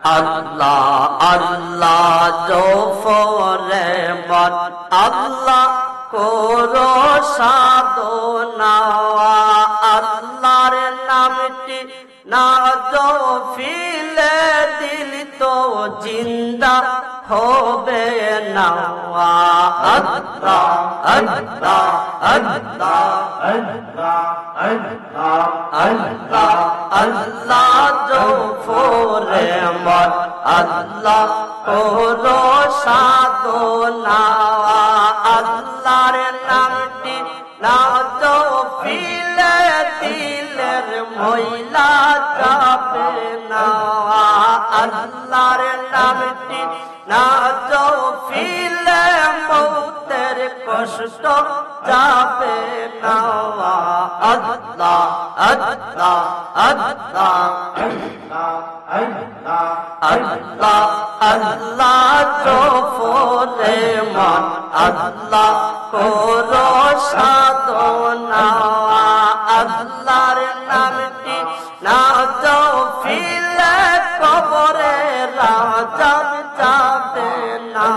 আল্লাহ আল্লাহ জোফরে মন আল্লাহ করো সাধনা আল্লাহর নামটি না জপিলে দিল তো জিন্দা হবে না আল্লাহ আল্লাহ আল্লাহ আল্লাহ আল্লাহ আল্লাহ আল্লাহ জোফরে মন আল্লাহ করো সাধনা আল্লাহর নামটি না জপিলে দিলের ময়লা যাবে না আল্লাহর নামটি না জপিলে মৌতের কষ্ট যাবে না আল্লাহ আল্লাহ আল্লাহ আল্লাহ আল্লাহ জোফরে মন আল্লাহ করো সাধনা আল্লাহর নামটি না জপিলে কবরে রাজাব যাবে না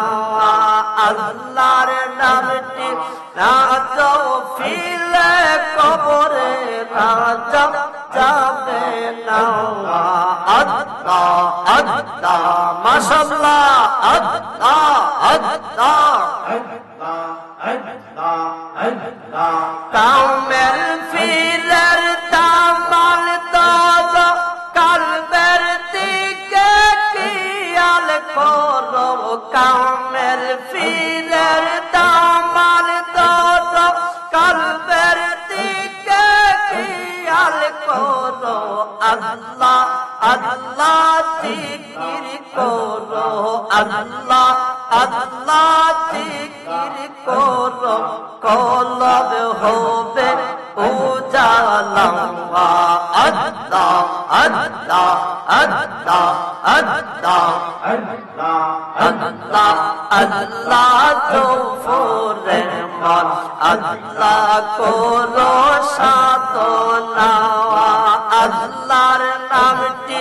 আল্লাহর নামটি না জপিলে কবরে রাজাব যাবে না আল্লাহ আল্লাহ মাশাআল্লাহ আল্লাহ আল্লাহ কামের ফিরের দামান তব কালবের দিকে খেয়াল করো কামের ফিরের দামান তব কালবের দিকে খেয়াল করো আল্লাহ আল্লাহ জিকির করো আল্লাহ আল্লাহ জিকির করো কলব হবে উজালা আল্লাহ আল্লাহ আল্লাহ আল্লাহ আল্লাহ আল্লাহ জোফরে মন আল্লাহ করো সাধনা আল্লাহর নামটি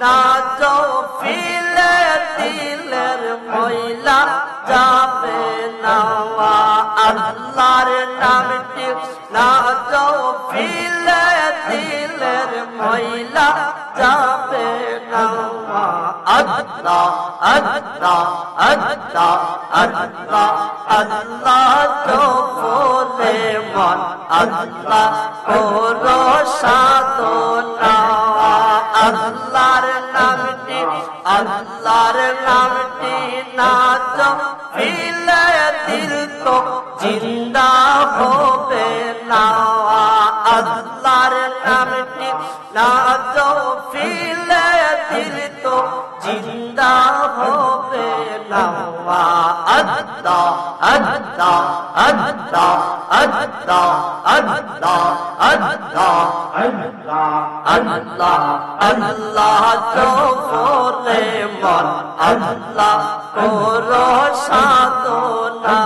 না জপিলে দিলের ময়লা যাবে না আল্লাহর নামটি না জপিলে দিলের ময়লা যাবে না আল্লাহ আল্লাহ আল্লাহ আল্লাহ আল্লাহ জোফরে মন আল্লাহ করো সাধনা আল্লাহর নামটি না জপিলে দিল তো জিন্দা হবে না আল্লাহর নামটি না জপিলে দিল তো জিন্দা হবে না আল্লাহ আল্লাহ আল্লাহ আল্লাহ আল্লাহ আল্লাহ আল্লাহ আল্লাহ জোফরে মন আল্লাহ করো সাধনা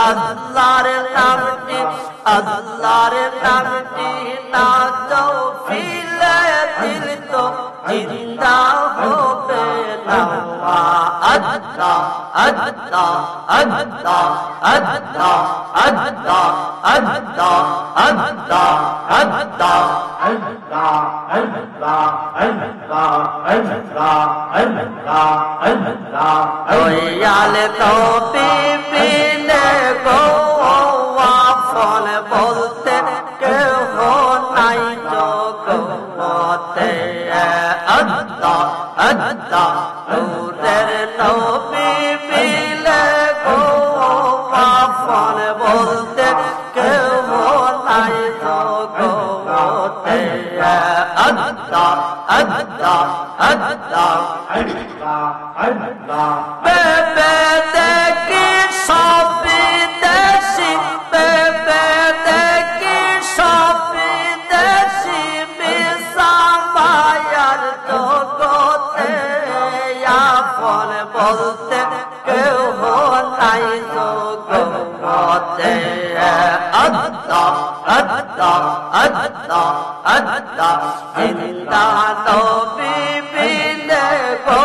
আল্লাহর নামটি না জপিলে দিল তো জিন্দা হবে না আল্লাহ আল্লাহ আল্লাহ আল্লাহ আল্লাহ আল্লাহ আল্লাহ আল্লাহ দয়াল নবী বিনে গো আপন বলতে কেহ নাই জগতে আল্লাহ আল্লাহ নূরের নবী বিনে গো আপন বলতে কেহ নাই জগতে আল্লাহ আল্লাহ আল্লাহ বেবে দেখি সব বিদেশি বেবে দেখি সব বিদেশি মিশামায়ার জগতে আপন বলতে কেউ নাই জগতে আল্লাহ আল্লাহ আল্লাহ আল্লাহ জিন্দা নবী বিনে গো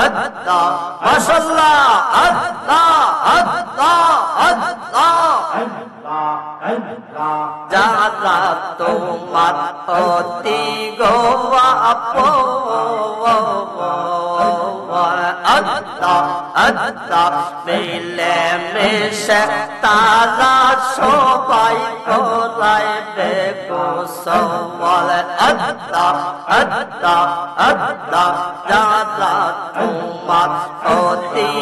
আল্লাহ মাশাআল্লাহ আল্লাহ আল্লাহ আল্লাহ যারা তোমার অতি আল্লাহ আল্লাহ মিলে মিশে তারা সবাই করাইবে গোসল আল্লাহ আল্লাহ আল্লাহ যারা তোমার অতি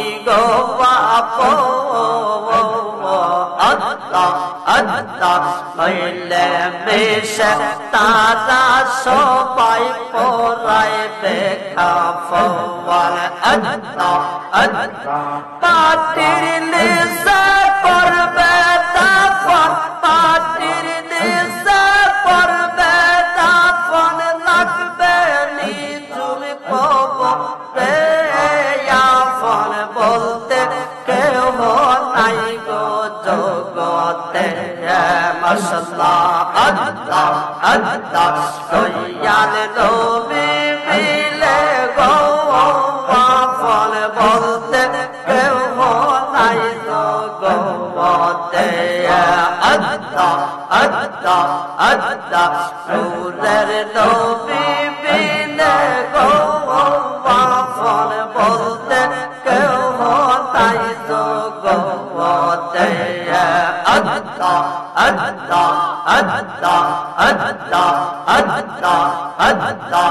আল্লাহ আল্লাহ মিলে মিশে তারা সবাই পরাইবে কাফওয়াল আল্লাহ আল্লাহ পাটির নিশা করবে দাফন পাটির নিশা করবে দাফন লাগবে নিঝুম কবরে আফন বলতে কেউ নাই গো জগতে মাশাআল্লাহ আল্লাহ আল্লাহ দয়াল নবী মিলে গো আফন বলতে কেউ নাই জগতে আল্লাহ আল্লাহ আল্লাহ নূরের নবী মিলে গো আফন বলতে কেউ নাই জগতে আল্লাহ আল্লাহ আল্লাহ আল্লাহ আল্লাহ আল্লাহ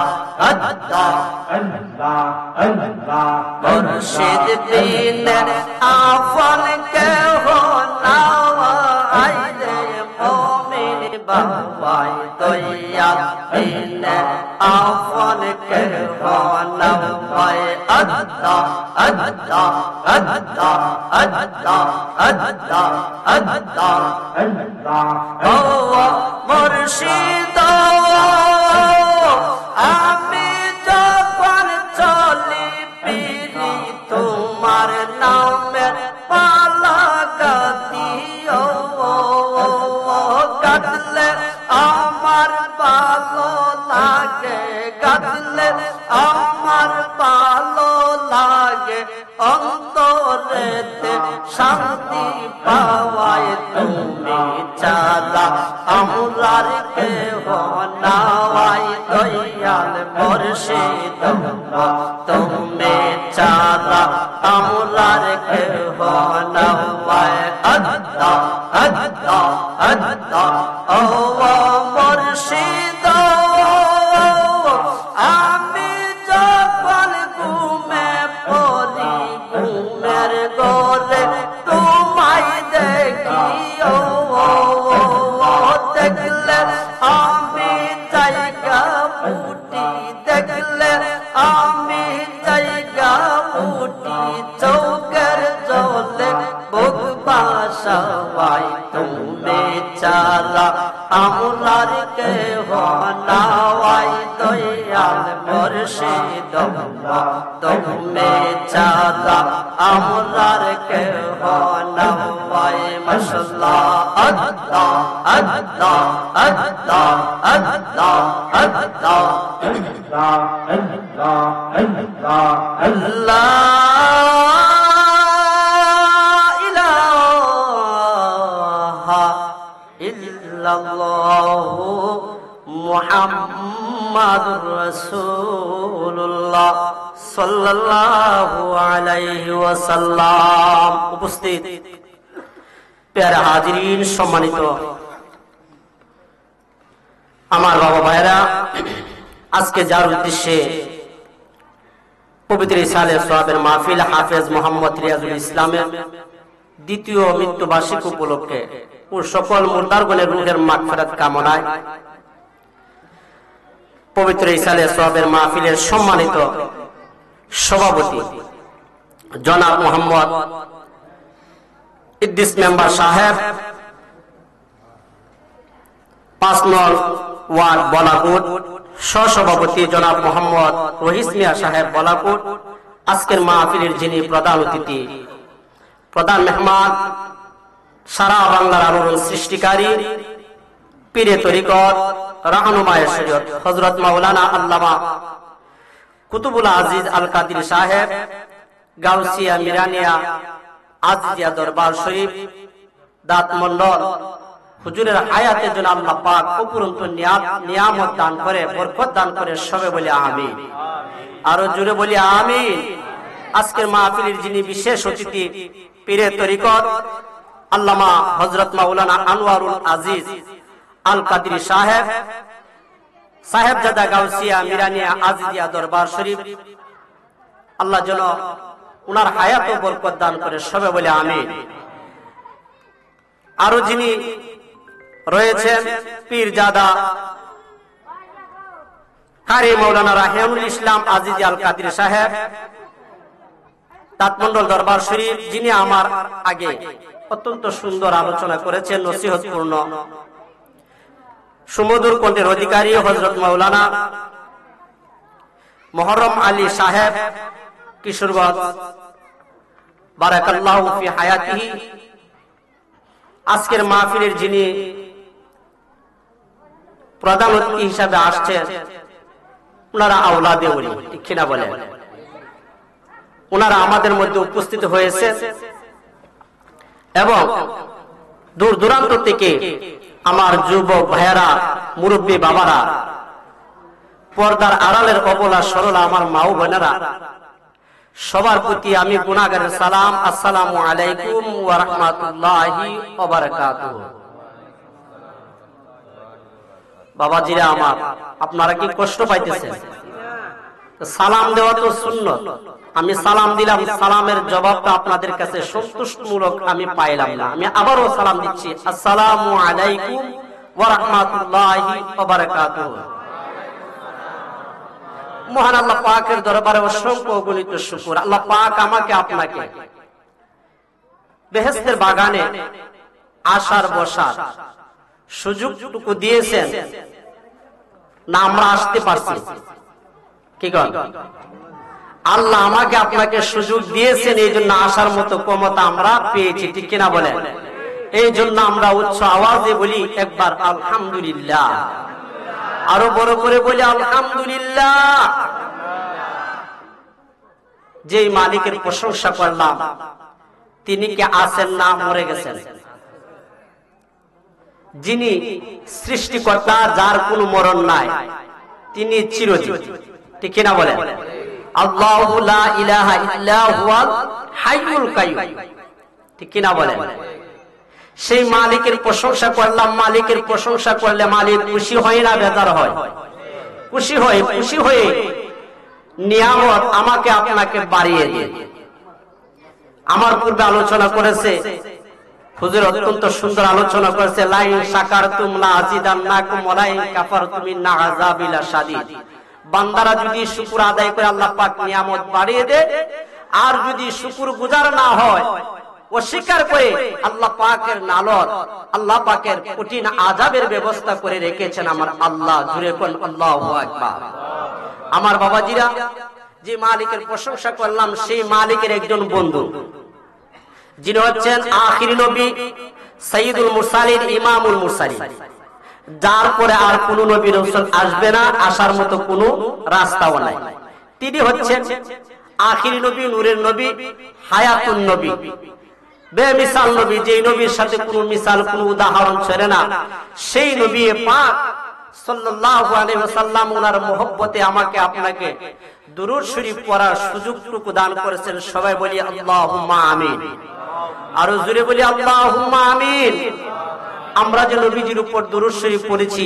আল্লাহ আল্লাহ মুর্শিদ বিনে আফন কেহ নাই রে মুমিন বাবাই দয়াল বিনে আফন কেহ নাই আল্লাহ আল্লাহ আল্লাহ আল্লাহ আল্লাহ আল্লাহ ও মুর্শিদ আমি যখন চলি পিরি তোমার নামে পালা গাদিও গাদলে আমার ভালো লাগে গাদলে আমার ভালো লাগে অন্তরেতে শান্তি পাওয়ায় তুমি চালা আমরার কেহ নাওয়াই দয়াল মুর্শিদ তুমি চালা আমরার কেহ নাওয়াই আল্লাহ আল্লাহ আল্লাহ ও মুর্শিদ আমি যখন ঘুমে পড়ি ঘুমের ঘরে তোমায় দেখি দেখলে আমি জায়গা উঠি দেখলে আমি জায়গা উঠি চৌকের জলে বুক বাসাওয়াই তুমি চালা আমরার কেহ নাওয়াই দয়াল মুর্শিদ তুমি চালা আমরার কেহ নাওয়াই মাশাআল্লাহ আল্লাহ আল্লাহ আল্লাহ আল্লাহ আল্লাহ আল্লাহ ইল্লাল্লাহু মুহাম্মাদুর রাসূলুল্লাহ সাল্লাল্লাহু আলাইহি ওয়াসাল্লাম। উপস্থিত প্যারা হাজিরিন, সম্মানিত আমার বাবা ভাইরা, আজকে যার উদ্দেশ্যে পবিত্র ইসালে সোহাবের মাহফিল হাফেজ মোহাম্মদ রিয়াজুল ইসলামের দ্বিতীয় মৃত্যুবার্ষিকী উপলক্ষে ও সকল মুর্দারগণের রূহের মাগফিরাত কামনায় পবিত্র ইসালে সোহাবের মাহফিলের সম্মানিত সভাপতি জনাব মোহাম্মদ ইদ্রিস মেম্বার সাহেব, 5 নং ওয়ার্ড বলাকুট, সহসভাপতি জনাব মোহাম্মদ রহিস মিয়া সাহেব বলাকুট, আজকের মাহফিলের যিনি প্রধান অতিথি, প্রধান মেহমান, সারা বাংলার আলোড়ন সৃষ্টিকারী, পীরে তরিকত, রাহনুমায়ে শরীয়ত হযরত মাওলানা আল্লামা কুতুবুল আজিজ আল কাদির সাহেব, গাউসিয়া মিরানিয়া আজিজিয়া দরবার শরীফ, দাঁত মন্ডল হুজুরের হায়াতের জন্য আল্লাহ পাক অপরন্ত নিয়ামত দান করে, বরকত দান করে, সবে বলি আমিন। আরো জোরে বলি আমিন। আজকের মাহফিলের যিনি বিশেষ অতিথি, পীরে তরিকত আল্লামা হযরত মাওলানা আনোয়ারুল আজিজ আল কাদরি সাহেব, সাহেবজাদা গাউসিয়া মিরানিয়া আজিজিয়া দরবার শরীফ, আল্লাহ যেন উনার হায়াত ও বরকত দান করে, সবে বলে আমিন। আরো যিনি রয়েছেন পীরজাদা কারি মাওলানা রাহিমুল ইসলাম আজিজি আল কাদরি সাহেব, তাঁতমন্ডল দরবার শরীফ, যিনি আমার আগে অত্যন্ত সুন্দর আলোচনা করেছেন, নসিহতপূর্ণ সুমধুর কণ্ঠের অধিকারী হযরত মাওলানা মুহররম আলী সাহেব, কিশোরগঞ্জ, বারাকাল্লাহু ফি হায়াতিহি। আজকের মাহফিলের যিনি প্রধান অতিথি হিসাবে আসছেন, ওনারা আওলাদে ওলি, ঠিক কিনা বলেন? ওনারা আমাদের মধ্যে উপস্থিত হয়েছে এবং দূর দূরান্ত থেকে আমার যুবক ভাইয়েরা, মুরব্বী বাবারা, পর্দার আড়ালের অবলা সরলা আমার মা ও বোনেরা, সবার প্রতি আমি গুনাহগারের সালাম, আসসালামু আলাইকুম ওয়া রাহমাতুল্লাহি ওয়া বারাকাতুহু। বাবাজিরা আমার, আপনারা কি কষ্ট পাইতেছেন? সালাম দেওয়া তো সুন্নত। আমি সালাম দিলাম, সালামের জবাবটা আপনাদের কাছে সন্তুষ্টমূলক আমি পাইলাম না। আমি আবারও সালাম দিচ্ছি, আসসালামু আলাইকুম ওয়া রাহমাতুল্লাহি ওয়া বারাকাতুহু। মহান আল্লাহ পাকের দরবারে অসংখ্য অগণিত শুকর। আল্লাহ পাক আমাকে আপনাকে বেহেশতের বাগানে আসার বসার সুযোগটুকু দিয়েছেন না, আমরা আসতে পারছি? কি কন? আল্লাহ আমাকে আপনাকে সুযোগ দিয়েছেন, এই জন্য আসার মতো ক্ষমতা আমরা পেয়েছি, ঠিক কিনা বলেন? এই জন্য আমরা উচ্চ আওয়াজে বলি একবার আলহামদুলিল্লাহ, আরো বড় করে বলি আলহামদুলিল্লাহ। যেই মালিকের প্রশংসা করলাম, তিনি কি আছেন না মরে গেছেন? যিনি সৃষ্টিকর্তা, যার কোনো মরণ নাই, তিনি চিরজীবী, ঠিক কিনা বলেন? আল্লাহু লা ইলাহা ইল্লা হুয়াল হাইয়ুল কাইয়ুম, ঠিক কিনা বলেন? সেই মালিকের প্রশংসা করলাম। মালিকের প্রশংসা করলে মালিক খুশি হয় না বেজার হয়? খুশি হয়। খুশি হয়ে নিয়ামত আমাকে আপনাকে বাড়িয়ে দিয়ে, আমার পূর্বে আলোচনা করেছে হুজুর, অত্যন্ত সুন্দর আলোচনা করেছে, লাইন শাকারতুম লা আযিদান্নাকুম ওয়া লাইন কাফারতুম ইন্না আযাবি লাশাদীদ। বান্দারা যদি শুকর আদায় করে আল্লাহ পাক নিয়ামত বাড়িয়ে দেয়, আর যদি শুকর গুজার না হয়, অস্বীকার করে, আল্লাহ পাকের নালত, আল্লাহ পাকের কঠিন আযাবের ব্যবস্থা করে রেখেছেন আমার আল্লাহ। জুড়ে কোন আল্লাহু আকবার। আমার বাবাজিরা, যে মালিকের প্রশংসা করলাম, সেই মালিকের একজন বন্ধু, যিনি হচ্ছেন আখির নবী, সাইয়্যিদুল মুরসালিন, ইমামুল মুরসালিন, যার পরে আর কোন নবী রাসূল আসবে না, আসার মতো কোনো রাস্তাও নাই। তিনি হচ্ছেন আখির নবী, নূরের নবী, হায়াতুন নবী, বেমিসাল নবী, যেই নবীর সাথে কোনো মিসাল, কোনো উদাহরণ ছেড়ে না। সেই নবী পাক সাল্লাল্লাহু আলাইহি ওয়াসাল্লাম ওনার মহব্বতে আমাকে আপনাকে দুরূদ শরীফ পড়ার সুযোগটুকু দান করেছেন। সবাই বলি আল্লাহুম্মা আমিন। আরো জোরে বলি আল্লাহুম্মা আমিন। আমরা যে নবীজির উপর দুরূদ শরীফ পড়েছি,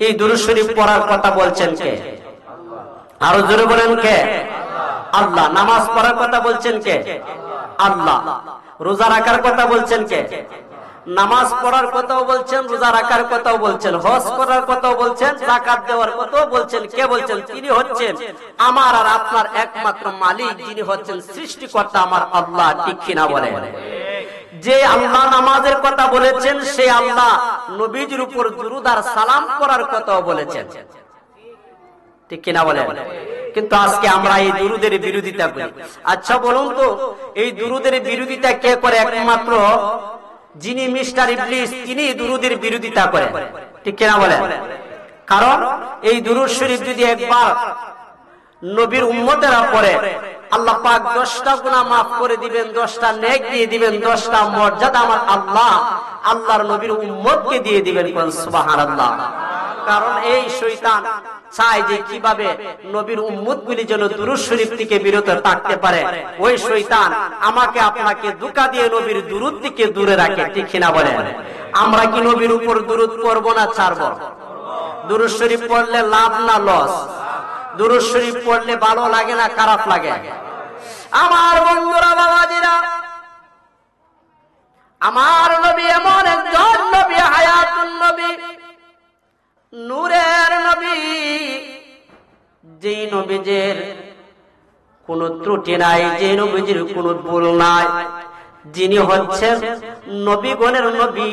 এই দুরূদ শরীফ পড়ার কথা বলছেন কে? আরো জোরে বলেন কে? আল্লাহ। নামাজ পড়ার কথা বলছেন কে? আল্লাহ। রোজা রাখার কথা বলছেন কে? নামাজ পড়ার কথাও বলছেন, রোজা রাখার কথাও বলছেন, হজ করার কথাও বলছেন, যাকাত দেওয়ার কথাও বলছেন। কে বলছেন? তিনি হচ্ছেন আমার আর আপনার একমাত্র মালিক, যিনি হচ্ছেন সৃষ্টিকর্তা আমার আল্লাহ, ঠিক কিনা বলেন? যে আল্লাহ নামাজের কথা বলেছেন, সে আল্লাহ নবীজির উপর দুরূদ আর সালাম করার কথাও বলেছেন, ঠিক কিনা বলেন? কিন্তু আজকে আমরা এই দুরূদের বিরোধিতা করি। আচ্ছা বলুন তো, এই দুরূদের বিরোধিতা কে করে? একমাত্র যিনি মিস্টার ইবলিস, তিনি দুরূদের বিরোধিতা করেন, ঠিক কিনা বলেন? কারণ এই দুরূদ শরীফ যদি একবার নবীর উম্মতেরা পড়ে, আল্লাহ পাক 10টা গুনাহ মাফ করে দিবেন, 10টা নেক দিয়ে দিবেন, 10টা মর্যাদা আমার আল্লাহ আল্লাহর নবীর উম্মতকে দিয়ে দিবেন। কোন সুবহানাল্লাহ। কারণ এই শয়তান চায় যে কিভাবে নবীর উম্মতগুলি যেন দুরূদ শরীফ থেকে বিরত থাকতে পারে। ওই শয়তান আমাকে আপনাকে ধোঁকা দিয়ে নবীর দুরূদ থেকে দূরে রাখে, ঠিক কিনা বলেন? আমরা কি নবীর উপর দুরূদ পড়ব না ছাড়ব? দুরূদ শরীফ পড়লে লাভ না লস? দুরূদ শরীফ পড়লে ভালো লাগে না খারাপ লাগে? আমার বন্ধুরা, বাবাজিরা, আমার নবী এমন একজন নবী, হায়াতুন নবী, নূরের নবী, যে নবীর কোন ত্রুটি নাই, যে নবীর কোন ভুল নাই, যিনি হচ্ছেন নবীগণের নবী,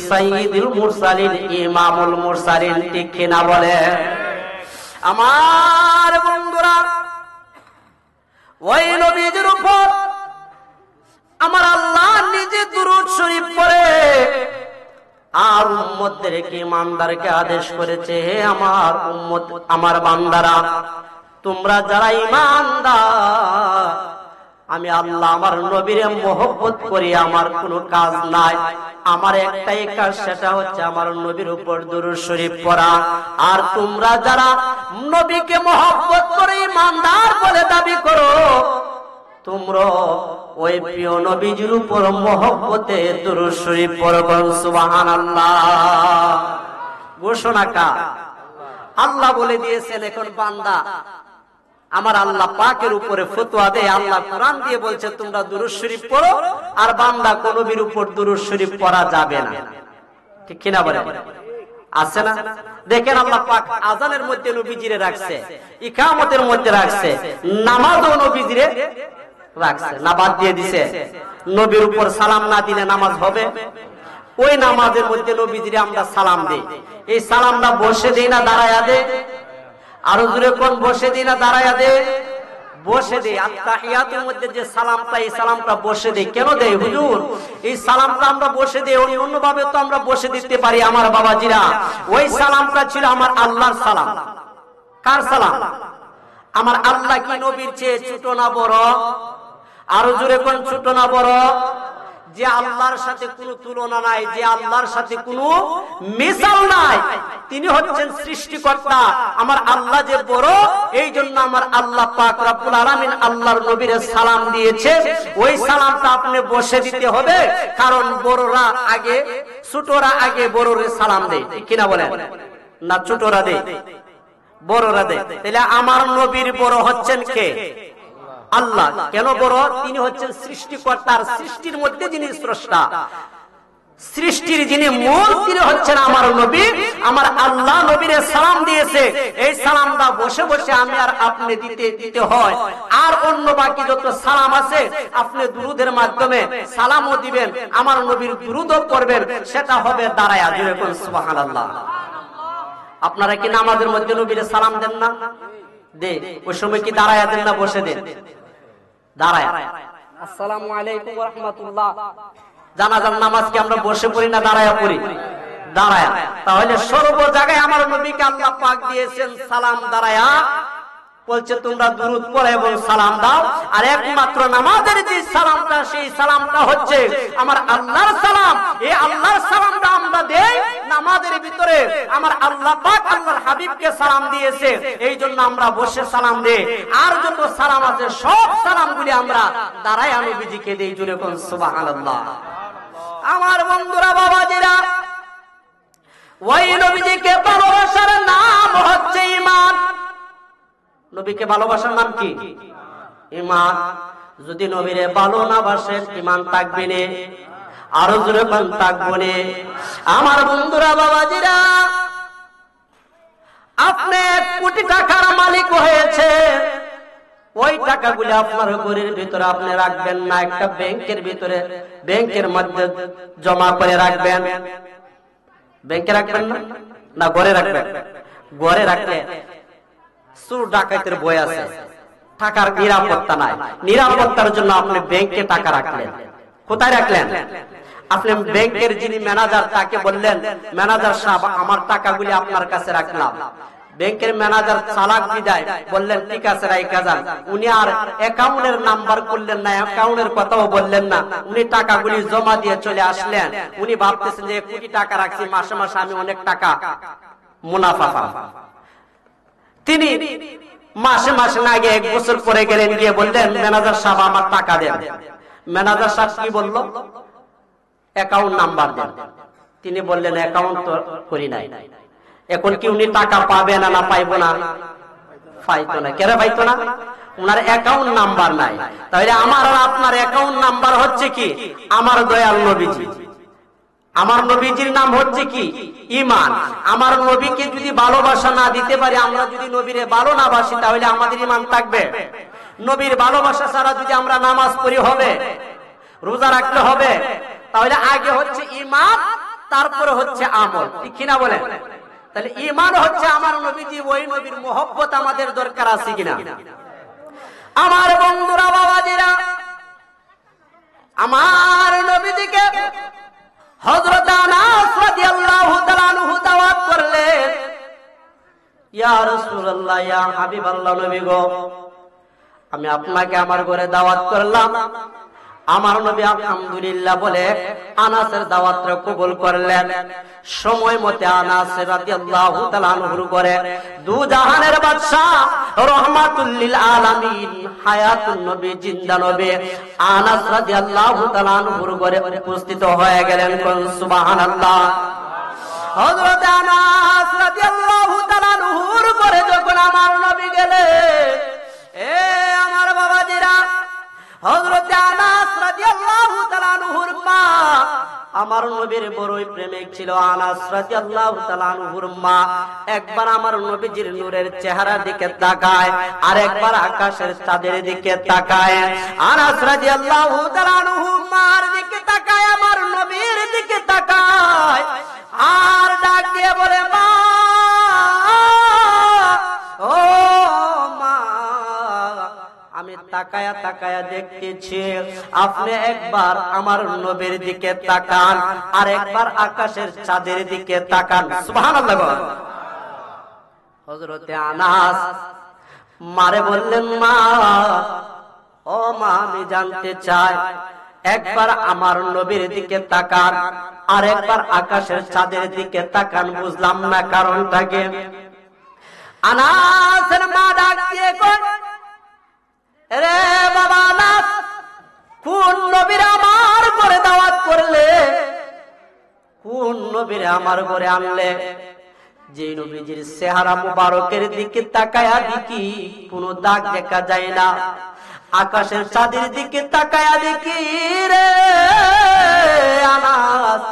সাইয়্যিদুল মুরসালিন, ইমামুল মুরসালিন, ঠিক কিনা বলে? আমার বন্ধুরা, ওই নবীর উপর আমার আল্লাহ নিজে দুরূদ শরীফ পড়ে আর উম্মতদেরকে, ইমানদারকে আদেশ করেছে, হে আমার উম্মত, আমার বান্দারা, তোমরা যারা ইমানদার, আমি আল্লাহ আমার নবীর মহব্বত করি, আমার কোনো কাজ নাই, আমার একটাই কাজ, সেটা হচ্ছে আমার নবীর উপর দুরূদ শরীফ পড়া। আর তোমরা যারা নবীকে মহব্বত করে ইমানদার বলে দাবি করো, তোমরা ওই প্রিয় নবীজির উপর মহব্বতে দুরূদ শরীফ পড়ো। সুবহানাল্লাহ। ঘোষণা কার? আল্লাহ বলে দিয়েছেন। এখন বান্দা আমার আল্লাহ পাকের উপরে ফতোয়া দেয়, আল্লাহ কোরআন দিয়ে বলছে তোমরা দুরূদ শরীফ পড়ো, আর বান্দা কোন নবীর উপর দুরূদ শরীফ পড়া যাবে না, ঠিক কিনা বলেন? আছে না? দেখেন আল্লাহ পাক আযানের মধ্যে নবীজিরে রাখছে, ইকামতের মধ্যে রাখছে, নামাজও নবীজিরে রাখছে, না বাদ দিয়ে দিছে? নবীর উপর সালাম না দিলে নামাজ হবে? ওই নামাজের মধ্যে নবীজিরে আমরা সালাম দেই। এই সালামটা বসে দেই না দাঁড়ায়া দেই? আরো জোরে কোন? বসে দেই না দাঁড়ায়া দেই? বসে দেই। আত্তাহিয়াতুর মধ্যে যে সালামটা, এই সালামটা বসে দেই। কেন দেই হুজুর? এই সালামটা আমরা বসে দেই, অন্যভাবে তো আমরা বসে দিতে পারি। আমার বাবাজিরা, ওই সালামটা ছিল আমার আল্লাহর সালাম। কার সালাম? আমার আল্লাহ কি নবীর চেয়ে ছোট না বড়? আরো জোরে কোন? ছোট না বড়? যে আল্লাহর সাথে কোনো তুলনা নাই, যে আল্লাহর সাথে কোনো মিসাল নাই, তিনি হচ্ছেন সৃষ্টিকর্তা। আমার আল্লাহ যে বড়, এই জন্য আমার আল্লাহ পাক রব্বুল আলামিন আল্লাহর নবীর সালাম দিয়েছে। ওই সালামটা আপনি বসে দিতে হবে, কারণ বড়রা আগে, ছোটরা আগে বড়রে সালাম দেয়, ঠিক কিনা বলেন? না ছোটরা দেয়? বড়রা দেয়। তাহলে আমার নবীর বড় হচ্ছেন কে? আল্লাহ। কেন বড়? তিনি হচ্ছেন সৃষ্টিকর্তার, সৃষ্টির মধ্যে যিনি স্রষ্টা, সৃষ্টির যিনি মূল, তিনি হচ্ছেন আমার নবী। আমার আল্লাহ নবীর সালাম দিয়েছে, এই সালামটা বসে বসে আমি আর আপনি দিতে হয়। আর অন্য বাকি যত সালাম আছে আপনি দুরূদের মাধ্যমে সালামও দিবেন, আমার নবীর দুরূদও করবেন, সেটা হবে দাঁড়ায়া। জোরে কোন সুবহানাল্লাহ। আপনারা কি নামাজের মধ্যে নবীর সালাম দেন না? দে। ওই সময় কি দাঁড়ায়া দেন না বসে দেন? দাঁড়ায়া। আসসালামু আলাইকুম ওয়া রাহমাতুল্লাহ। জানাজার নামাজ কি আমরা বসে পড়ি না দাঁড়ায়া পড়ি? দাঁড়ায়া। তাহলে সর্ব জায়গায় আমার নবীকে আল্লাহ পাক দিয়েছেন সালাম দাঁড়ায়া। বলছে তোমরা দুরূদ পড়ো এবং সালাম দাও। আর একমাত্র নামাজের যে সালামটা, সেই সালামটা হচ্ছে আমার আল্লাহর সালাম। এই আল্লাহর সালামটা আমরা দেই নামাজের ভিতরে। আমার আল্লাহ পাক আল্লাহর হাবিবকে সালাম দিয়েছে, এই জন্য আমরা বসে সালাম দেই। আর যত সালাম আছে সব সালামগুলি আমরা দাঁড়ায় নবীজিকে দেই। জোরে কোন সুবহানাল্লাহ। আমার বন্ধুরা, বাবাজিরা, ওই নবীজিকে ভালোবাসার নাম হচ্ছে ঈমান। নবীকে ভালোবাসার নাম কি? ঈমান। যদি নবীরে ভালো না বাসেন, ঈমান থাকবে না। আরো জোরে কোন? থাকবে না। আমার বন্ধুরা, বাবাজিরা, আপনি কোটি টাকার মালিক হয়েছে, ওই টাকাগুলি আপনার ঘরের ভিতরে আপনি রাখবেন না, একটা ব্যাংকের ভিতরে, ব্যাংকের মধ্যে জমা করে রাখবেন। ব্যাংকে রাখবেন না? না ঘরে রাখবেন? ঘরে রাখলে চোর ডাকাতের ভয় আছে, টাকার নিরাপত্তা নাই। নিরাপত্তার জন্য আপনি ব্যাংকে টাকা রাখলেন। কোথায় রাখলেন? আপনি ব্যাংকের যিনি ম্যানেজার, তাকে বললেন, ম্যানেজার সাহেব, আমার টাকাগুলি আপনার কাছে রাখলাম, ব্যাংকের ম্যানেজার চালাক বিদায় বললেন ঠিক আছে রাইখা যান। উনি আর অ্যাকাউন্টের নাম্বার করলেন না, অ্যাকাউন্টের কথাও বললেন না, উনি টাকাগুলি জমা দিয়ে চলে আসলেন। উনি ভাবতেছেন যে কোটি টাকা রাখছি, মাসে মাসে আমি অনেক টাকা মুনাফা পাবো। তিনি মাসে মাসে না গিয়ে 1 বছর পরে গেলেন, গিয়ে বললেন ম্যানেজার সাহেব আমার টাকা দেন। ম্যানেজার সাহেব কি বলল? অ্যাকাউন্ট নাম্বার দেন। তিনি বললেন অ্যাকাউন্ট তো করি নাই। এখন কি উনি টাকা পাবে না না পাইবো না? পাইতো না। কেন পাইতো না? উনার অ্যাকাউন্ট নাম্বার নাই। তাহলে আমার আর আপনার অ্যাকাউন্ট নাম্বার হচ্ছে কি? আমার দয়াল নবীজি। আমার নবীজির নাম হচ্ছে কি? ঈমান। আমার নবীকে যদি ভালোবাসা না দিতে পারি, আমরা যদি নবীরে ভালো না বাসি, তাহলে আমাদের ঈমান থাকবে? নবীর ভালোবাসা ছাড়া যদি আমরা নামাজ পড়ি হবে, রোজা রাখলে হবে? তাহলে আগে হচ্ছে ঈমান, তারপরে হচ্ছে আমল, ঠিক কিনা বলেন? তাহলে ঈমান হচ্ছে আমার নবীজি, ওই নবীর মোহব্বত আমাদের দরকার আছে কিনা? আমার বন্ধুরা, বাবাজিরা, আমার নবীজিকে হযরত আনাস রাদিয়াল্লাহু তাআলা আনহু দাওয়াত করলেন, ইয়া রাসূলুল্লাহ, ইয়া হাবিবাল্লাহ, নবী গো, আমি আপনাকে আমার ঘরে দাওয়াত করলাম। আমার নবী আলহামদুলিল্লাহ বলে আনাসের দাওয়াতটা কবুল করলেন। সময় মতে আনাস রাদিয়াল্লাহু তাআলা আনহুর ঘরে দু জাহানের বাদশা রাহমাতুল লিল আলামিন হায়াতুন নবী, জিন্দা নবী আনাস রাদিয়াল্লাহু তাআলা আনহুর ঘরে উপস্থিত হয়ে গেলেন। কোন সুবহানাল্লাহ। হযরত আনাস রাদিয়াল্লাহু তাআলা আনহুর ঘরে যখন আমার নবী গেলেন, এ আমার বাবাজিরা, হযরত আনাস রাদিয়াল্লাহু তাআলা আনহুর মা, আমার নবীর বড়ই প্রেমিক ছিল আনাস রাদিয়াল্লাহু তাআলা আনহুর মা। একবার আমার নবীজির নূরের চেহারার দিকে তাকায়, আর একবার আকাশের চাঁদের দিকে তাকায়। আনাস রাদিয়াল্লাহু তাআলা আনহু মার দিকে তাকায়, আমার নবীর দিকে তাকায়, আর ডাক দিয়ে বলে, মা, ও মা, আমি তাকায়া তাকায়া দেখতেছি, আপনি একবার আমার নবীর দিকে তাকান, আর একবার আকাশের চাঁদের দিকে তাকান। সুবহানাল্লাহ। হযরতে আনাস মারে বললেন, মা, ও মা, আমি জানতে চাই, একবার আমার নবীর দিকে তাকান, আর একবার আকাশের চাঁদের দিকে তাকান, বুঝলাম না কারণটাকে। আনাসের মা ডাক দিয়ে কয়, রে বাবা আনাস, কোন নবীর আমার ঘরে দাওয়াত করলে? কোন নবীর আমার ঘরে আনলে? যে নবীজির চেহারা মুবারকের দিকে তাকায়া দেখি কোনো দাগ দেখা যায় না, আকাশের চাঁদের দিকে তাকায়া দেখি রে আনাস,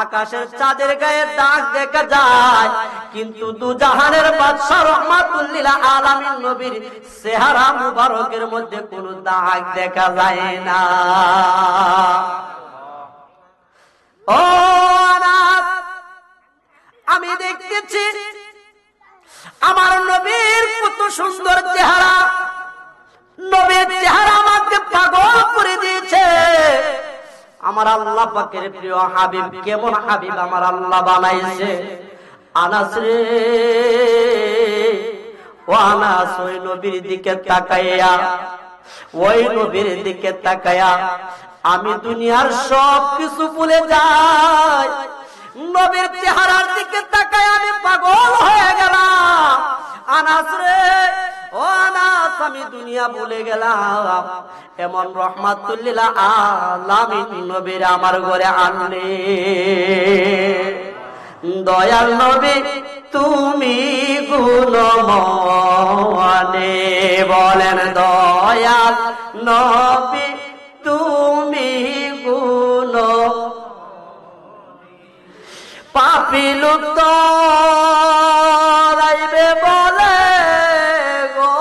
আকাশের চাঁদের গায়ে দাগ দেখা যায়, কিন্তু দু জাহানের বাদশা রাহমাতুল লিল আলামিন নবীর চেহারা মুবারকের মধ্যে কোনো দাগ দেখা যায় না। ও আনাস, আমি দেখতেছি আমার নবীর কত সুন্দর চেহারা, নবীর চেহারা আমাকে পাগল করে দিয়েছে। আমার আল্লাহ পাকের প্রিয় হাবিব, কেমন হাবিব আমার আল্লাহ বানাইছে। আনাস রে, ও আনাস, ওই নবীর দিকে তাকাইয়া, ওই নবীর দিকে তাকাইয়া আমি দুনিয়ার সব কিছু ভুলে যাই। নবীর চেহারার দিকে তাকায় আমি পাগল হয়ে গেলাম। আনাস রে, ও আনাস, আমি দুনিয়া ভুলে গেলাম। এমন রহমাতুল লিল আলামিন নবীর আমার ঘরে আনলে। দয়াল নবী তুমি গুণমনে, বলেন দয়াল নবী তুমি গুণ, পাপী লোক রাইবে বলে গো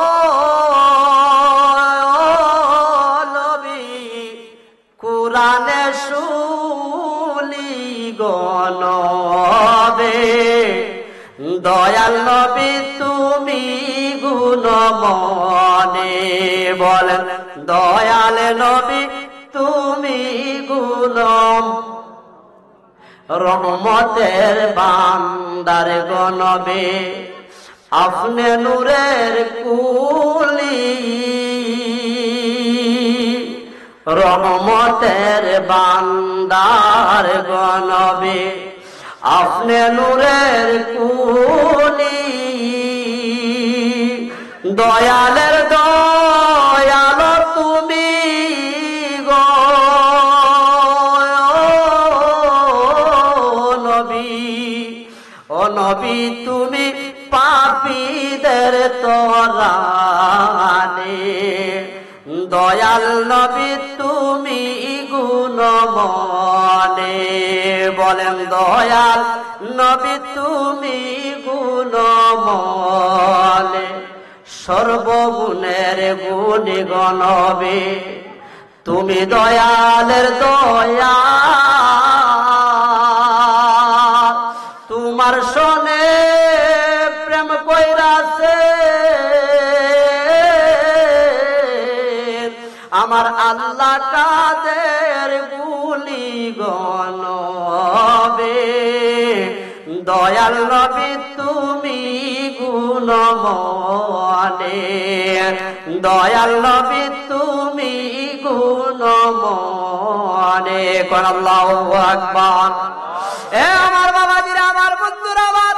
নবী, কুরআনে শুলি গনবে। দয়াল নবী তুমি গুণমনে, বলেন দয়াল নবী তুমি গুণম, রহমতের বান্দার গনবে। আপনি নূরের কুলি, রহমতের বান্দার গো নবী। আপনি নূরের কুলি, দয়ালের দয়াল তুমি গো নবী। ও নবী তুমি পাপীদের তরানে, দয়াল নবী তুমি গুণমনে। বলেন দয়াল নবী তুমি গুণমনে, সর্বগুণের গুণী গো নবী। তুমি দয়ালের দয়া, তোমার শোনে প্রেম কইরাছে আমার আল্লাহ কাদের গুলি গনবে। দয়াল নবী তুমি গুণমনে, দয়াল নবী তুমি গুণমনে। কোন আল্লাহু আকবার। এ আমার বাবাজিরা, আমার বন্ধুরা, আমার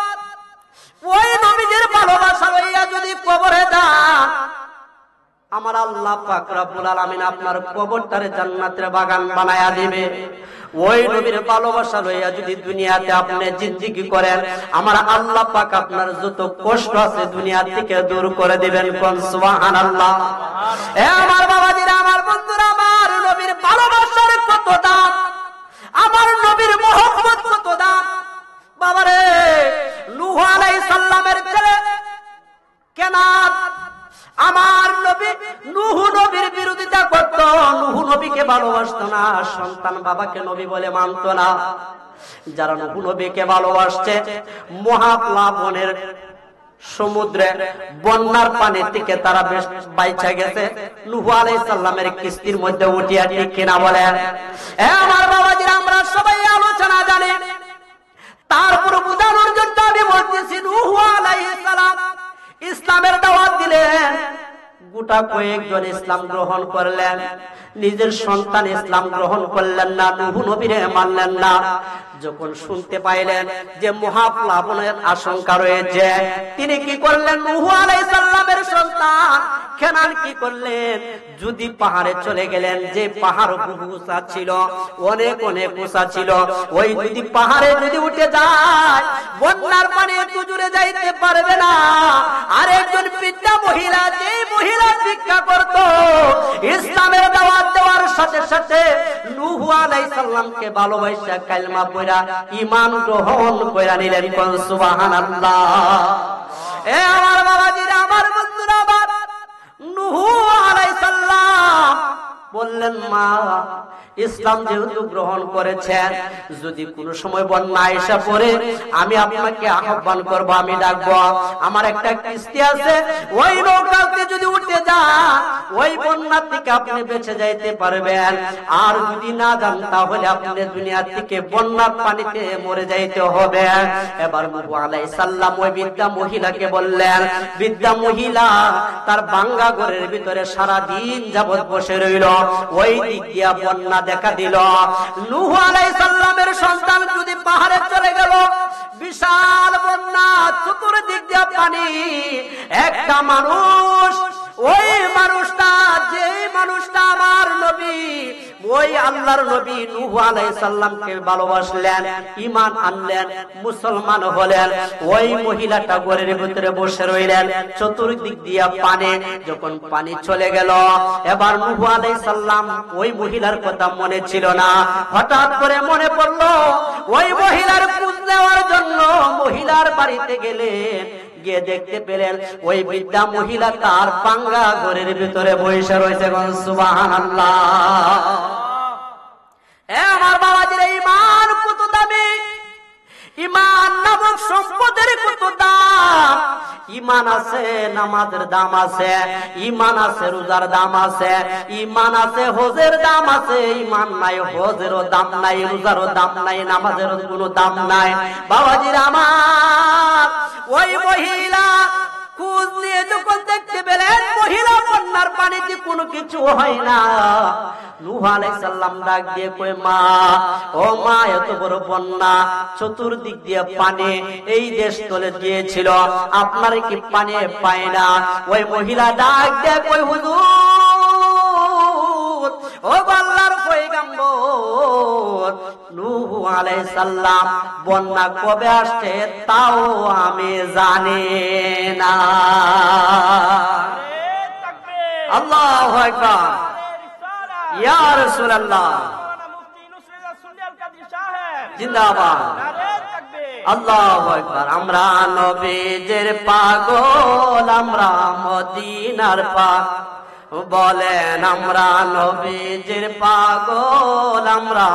ওই নবীদের ভালোবাসা লইয়া যদি কবরে যান, আমার আল্লাহ পাক রব্বুল আলামিন আপনার কবরটারে জান্নাতের বাগান বানায়া দিবে। ওই নবীর ভালোবাসা লইয়া যদি দুনিয়াতে আপনি জিন্দেগি করেন, আমার আল্লাহ পাক আপনার যত কষ্ট আছে দুনিয়া থেকে দূর করে দিবেন। কোন সুবহানাল্লাহ। এ আমার বাবাজিরা, আমার বন্ধুরা, আমার নবীর ভালোবাসার কত দাম, আমার নবীর মহব্বত কত দাম। বাবারে, নূহ আলাইহিস সালামের ছেলে কেনান আমার নবী নূহ নবীর বিরোধিতা করত, নূহ নবীকে ভালোবাসতো না, সন্তান বাবাকে নবী বলে মানত না। যারা নূহ নবীকে ভালোবাসছে, মহাপ্লাবনের সমুদ্রে বন্যার পানি থেকে তারা বেশ বাইচা গেছে, নূহ আলাইহিস সালামের কিস্তির মধ্যে উঠিয়া, ঠিক কিনা বলেন? আমার বাবাজিরা, আমরা সবাই আলোচনা জানি, তারপর বোঝানোর জন্য আমি বলতেছি, নূহ আলাইহিস সালাম ইসলামের দাওয়াত দিলেন, গোটা কয়েকজন ইসলাম গ্রহণ করলেন, নিজের সন্তান ইসলাম গ্রহণ করলেন না, নূহ নবীরে মানলেন না। যখন শুনতে পাইলেন যে মহাপ্লাবনের আশঙ্কা রয়েছে, তিনি কি করলেন? নূহ আলাইহিস সালামের সন্তান কেনান কি করলেন? যদি পাহাড়ে চলে গেলেন, যে পাহাড় বহু উঁচা ছিল, অনেক অনেক উঁচা ছিল, ওই যদি পাহাড়ে যদি উঠে যায়, বন্যার পানি একটু জুড়ে যাইতে পারবে না। আর একজন বৃদ্ধা মহিলা, যে মহিলা ভিক্ষা করত, ইসলামের দাওয়াত দেওয়ার সাথে সাথে নূহ আলাইহিস সালামকে ভালোবাসা কালেমা পড়া ঈমান গ্রহণ কইরা নিলেন। কোন সুবহানাল্লাহ। এ আমার বাবাজিরা, আমার বন্ধুরা, আমার নূহ আলাইহিস সালাম বললেন, মা ইসলাম যেহেতু গ্রহণ করেছেন, যদি কোনো সময় বন্যা এসে পড়ে, আমি আপনাকে আহ্বান করব, আমি ডাকবো, আমার একটা কিস্তি আছে, ওই নৌকাতে যদি উঠে যান, ওই বন্যা থেকে আপনি বেঁচে যাইতে পারবেন। আর যদি না যান, তাহলে আপনি দুনিয়া থেকে বন্যার পানিতে মরে যাইতে হবে। এবার নূহ আলাইহিস সালাম ওই বৃদ্ধা মহিলাকে বললেন, বৃদ্ধা মহিলা তার ভাঙ্গা ঘরের ভিতরে সারা দিন যাবত বসে রইল, ওই দিক দিয়া বন্যা দেখা দিল। নূহ আলাইহিস সালামের সন্তান যদি পাহাড়ে চলে গেল, বিশাল বন্যা, চতুর্দিক দিয়া পানি, একটা মানুষ, ওই মানুষটা, যে মানুষটা আমার নবী, ওই আল্লাহর নবী নূহ আলাইহিস সালামকে ভালোবাসলেন, ঈমান আনলেন, মুসলমান হলেন, ওই মহিলাটা ঘরের ভিতরে বসে রইলেন, চতুর্দিক দিয়া পানি। যখন পানি চলে গেল, এবার নূহ আলাইহিস সালাম ওই মহিলার কথা মনে ছিল না, হঠাৎ করে মনে পড়লো, ওই মহিলার খোঁজ নেওয়ার জন্য মহিলার বাড়িতে গেলেন, গিয়ে দেখতে পেলেন ওই বৃদ্ধা মহিলা তার পাঙ্গা ঘরের ভিতরে বসে রয়েছে। সুবহানাল্লাহ। আমার বাবাজির ঈমান কত দামি, ঈমান নামক সম্পদের কত দাম। ঈমান আছে, নামাজের দাম আছে, ঈমান আছে, রোজার দাম আছে, ঈমান আছে, হজের দাম আছে। ঈমান নাই, হজেরও দাম নাই, রোজারও দাম নাই, নামাজেরও কোনো দাম নাই। বাবাজির আমার, ওই মহিলা খোঁজ নিয়ে যখন দেখতে পেলেন মহিলা বন্যার পানিতে কোনো কিছু হয় না, নূহ আলাইহিস সালাম ডাক দিয়ে কই, মা, ও মা, এত বড় বন্যা, চতুর্দিক দিয়ে পানি, এই দেশ তলে দিয়েছিল, আপনার কি পানি পায় না? ওই মহিলা ডাক দিয়ে কই, হুজুর, ও আল্লাহর পয়গম্বর, নূহ আলাইহিস সালাম বন্যা কবে আসছে তাও আমি জানি না। আল্লাহু আকবার, ইয়া রাসূলুল্লাহ, জিন্দাবাদ, আল্লাহু আকবার। আমরা নবীজির পাগল, আমরা মদিনার পাগল, বলেন আমরা নবীজির পাগল, আমরা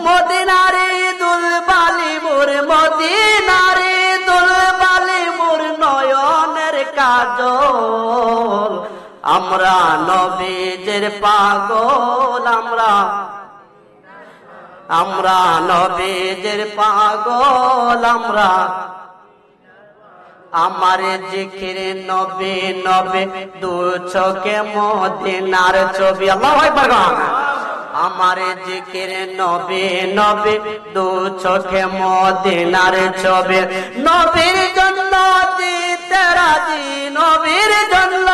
মদিনারে দুলবালি মোর, মদিনারে দুলবালি মোর নয়নের কাজল, আমরা নবীজির পাগল, আমরা নবীজির পাগল, আমরা আমার জিকির নবী নবী, দু চোখে মদিনার ছবি। আল্লাহু আকবার। আমার জিকির নবী নবী, দু চোখে মদিনার ছবি, নবীর জন্য দিতে রাজি, নবীর জন্য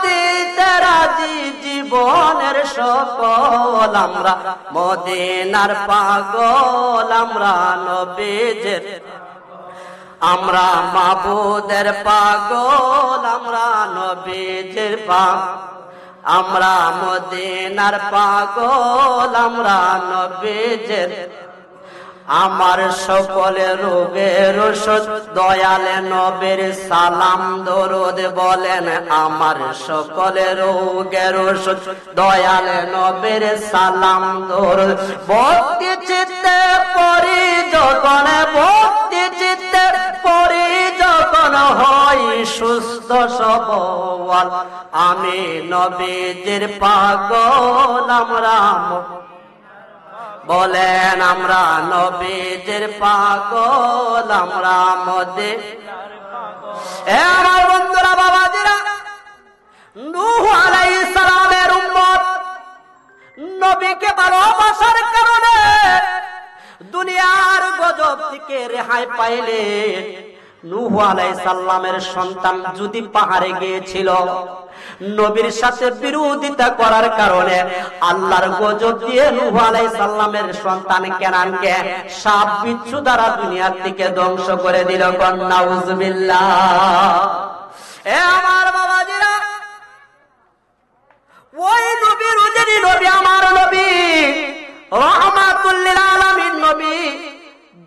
দিতে রাজি জীবনের সকল, আমরা মদিনার পাগল, আমরা নবীজির, আমরা মাবুদের পাগল, আমরা নবীজির পাগল, আমরা মদিনার পাগল, আমরা নবীজির, আমার সকলে রোগের ওষুধ দয়ালে নবীর সালাম দরুদ বলেন, আমার সকলে রোগের ওষুধ দয়ালে নবীর সালাম দরুদ, ভক্তি চিত্তে পড়ি যখন, ভক্তি চিত্তে পড়ি যখন হয় সুস্থ সবল, আমি নবীজির পাগল, আমরা বলেন আমরা নবীজির পাগল, আমরা মদিনার পাগল। এ আমার বন্ধুরা, বাবাজিরা, নূহ আলাইহিস সালামের উম্মত নবীকে ভালোবাসার কারণে দুনিয়ার গজব থেকে রেহাই পাইলে, নূহ আলাইহিস সালামের সন্তান যদি পাহাড়ে গিয়েছিল, নবীর সাথে বিরোধিতা করার কারণে আল্লাহর গজব দিয়ে নূহ আলাইহিস সালামের সন্তান কেনানকে সাপ বিচ্ছু দ্বারা দুনিয়ার থেকে ধ্বংস করে দিল। নাউজুবিল্লাহ। এ আমার বাবাজিরা, ওই নবীর উজরি নবী, আমার নবী, রাহমাতুল লিল আলামিন নবী,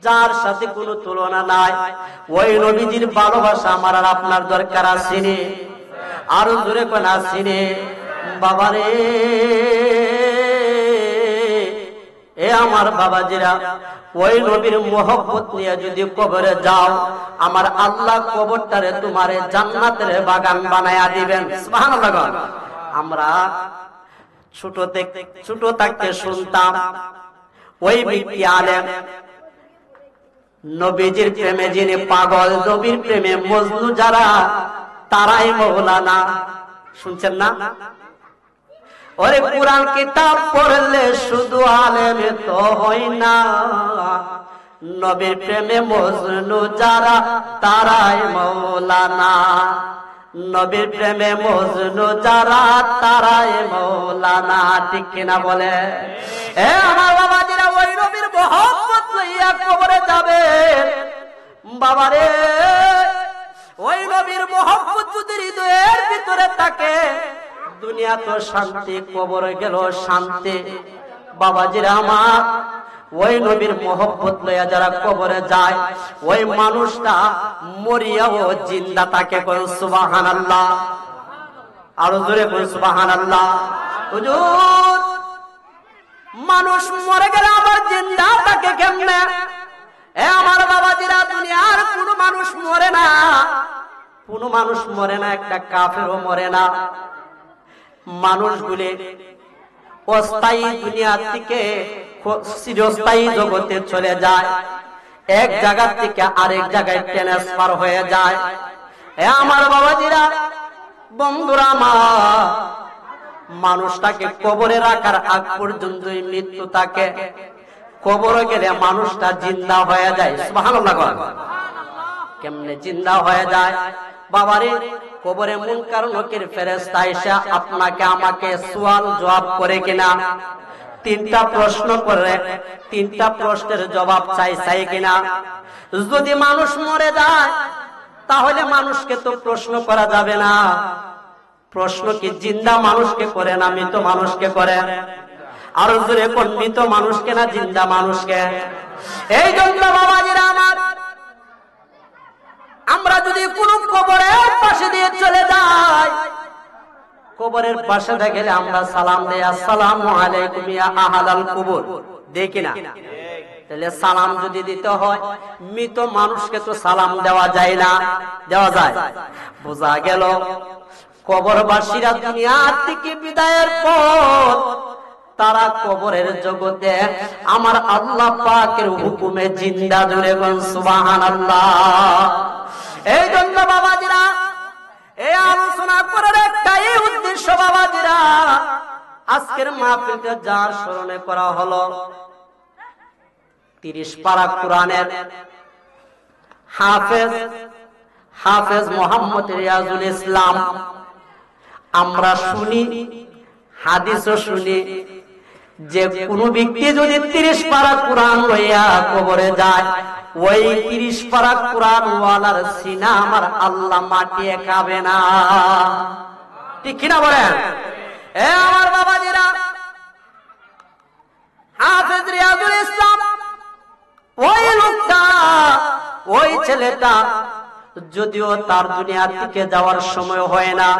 যার সাথে কোনো তুলনা নাই, ওই নবীজির ভালোবাসা আমার আর আপনার দরকার আছে নি? আরো জোরে কোন আছে নি? বাবারে, এ আমার বাবাজিরা, ওই নবীর মোহব্বত নিয়ে যদি কবরে যাও, আমার আল্লাহ কবরটারে তোমারে জান্নাতের বাগান বানায়া দিবেন। সুবহানাল্লাহ। আমরা ছোট থাকতে শুনতাম, ওই ব্যক্তি আলেম, নবীজির প্রেমে যিনি পাগল, নবীর প্রেমে মজনু যারা, তারাই মৌলানা। শুনছেন না? ওরে কুরআন কিতাব পড়লে শুধু আলেম তো হয় না, নবীর প্রেমে মজনু যারা, তারাই মৌলানা। নবীর প্রেমে মজনু যারা, তারাই মৌলানা। ঠিক কিনা বলে? এ আমার বাবাজিরা, ওই নবীর মোহব্বত লইয়া কবরে যাবে, বাবারে, ওই নবীর মোহব্বত যদি হৃদয়ের ভিতরে থাকে, দুনিয়া তো শান্তি, কবরে গেল শান্তি। বাবাজিরা আমার, ওই নবীর মোহব্বত লইয়া যারা কবরে যায়, ওই মানুষটা মরিয়াও জিন্দা তাকে কোন সুবহানাল্লাহ। আরো জোরে কোন সুবহানাল্লাহ। হুজুর, মানুষ মরে গেলে আবার জিন্দা তাকে কেমনে? এ আমার বাবাজিরা, দুনিয়ার কোন মানুষ মরে না, কোন মানুষ মরে না, একটা কাফেরও মরে না। মানুষগুলি অস্থায়ী দুনিয়া থেকে চিরস্থায়ী জগতে চলে যায়, এক জায়গা থেকে আরেক জায়গায় ট্রান্সফার হয়ে যায়। এ আমার বাবাজিরা, বন্ধুরা, মানুষটাকে কবরে রাখার আগ পর্যন্তই মৃত্যু থাকে। কবরে গেলে মানুষটা জিন্দা হয়ে যায়। সুবহানাল্লাহ। কেমনে জিন্দা হয়ে যায়? বাবারে, কবরে মুনকার নকির ফেরেশতা এসে আপনাকে আমাকে সওয়াল জবাব করে কিনা, তিনটা প্রশ্ন করে, তিনটা প্রশ্নের জবাব চাই কিনা। যদি মানুষ মরে যায় তাহলে মানুষকে তো প্রশ্ন করা যাবে না। প্রশ্ন কি জিন্দা মানুষকে করে না মৃত মানুষকে করে? আর জোরে কোন, মৃত মানুষকে না জিন্দা মানুষকে? এই জন্য বাবাজিরা আমার, আমরা যদি কোন কবরের পাশে দিয়ে চলে যাই, কবরের পাশে গেলে আমরা সালাম দেই, আসসালামু আলাইকুম ইয়া আহলাল কুবুর, দেখি না? তাহলে সালাম যদি দিতে হয়, মৃত মানুষকে তো সালাম দেওয়া যায় না? দেওয়া যায়? বোঝা গেল কবরবাসীরা দুনিয়া থেকে বিদায়ের পর তারা কবরের জগতে আমার আল্লাহ পাকের হুকুমে জিন্দা। জুড়ে বলুন সুবহানাল্লাহ। এই জন্য বাবাজিরা, এই আলোচনা করার একটাই উদ্দেশ্য বাবাজিরা, আজকের মাহফিলটা যার স্মরণে করা হলো 30 পারা কোরআনের হাফেজ মোহাম্মদ রিয়াজুল ইসলাম। আমরা শুনি, হাদিসও শুনি যে কোন ব্যক্তি যদি 30 পারা কোরআন লইয়া কবরে যায়, ওই 30 পারা কোরআন ওয়ালার সিনা আমার আল্লাহ মাটিয়ে খাবে না। ঠিক কিনা বলেন? এ আমার বাবাজিরা, হাফেজ রিয়াজুল ইসলাম, ওই লোকটা, ওই ছেলেটা, যদিও তার দুনিয়া থেকে যাওয়ার সময় হয় না,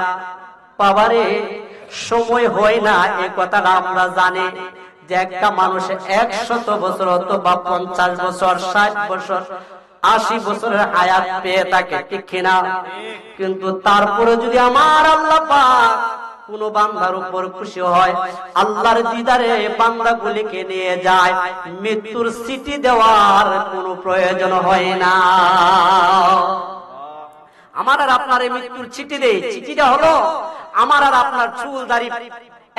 বাবারে সময় হয় না এই কথাটা আমরা জানি, যে একটা মানুষ 100 বছর অথবা 50 বছর, 60 বছর, 80 বছরের হায়াত পেয়ে থাকে। ঠিক কিনা? কিন্তু তারপরে যদি আমার আল্লাহ পাক কোন বান্দার উপর খুশি হয়, আল্লাহর দিদারে বান্দাগুলিকে নিয়ে যায়, মৃত্যুর চিঠি দেওয়ার কোনো প্রয়োজন হয় না। আমার আর আপনার মৃত্যুর চিঠি দেয়। চিঠিটা হলো আমার আর আপনার চুল দাড়ি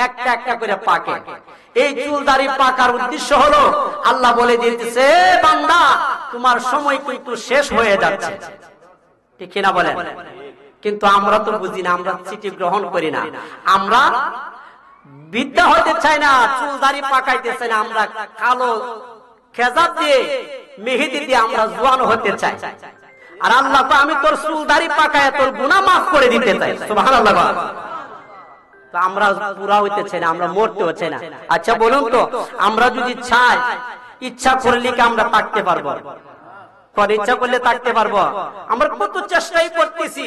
একটা একটা করে পাকে। এই চুল দাড়ি পাকার উদ্দেশ্য হলো আল্লাহ বলে দিতেছে, বান্দা তোমার সময় কিন্তু শেষ হয়ে যাচ্ছে। ঠিক কিনা বলেন? কিন্তু আমরা তো বুঝি না, আমরা চিঠি গ্রহণ করি না, আমরা বিদ্যা হতে চাই না, চুল দাড়ি পাকাইতে চাই না, আমরা কালো খেজাব দিয়ে মেহেদি দিয়ে আমরা জোয়ান হতে চাই। আর আল্লাহ তো আমি তোর চুল দাড়ি পাকায় তোর গুনাহ মাফ করে দিতে চাই। সুবহানাল্লাহ। তো আমরা পুরা হইতে চাই না, আমরা মরতেও চাই না। আচ্ছা বলুন তো, আমরা যদি চাই, ইচ্ছা করলে কি আমরা থাকতে পারবো? ইচ্ছা করলে থাকতে পারবো? আমরা কত চেষ্টাই করতেছি,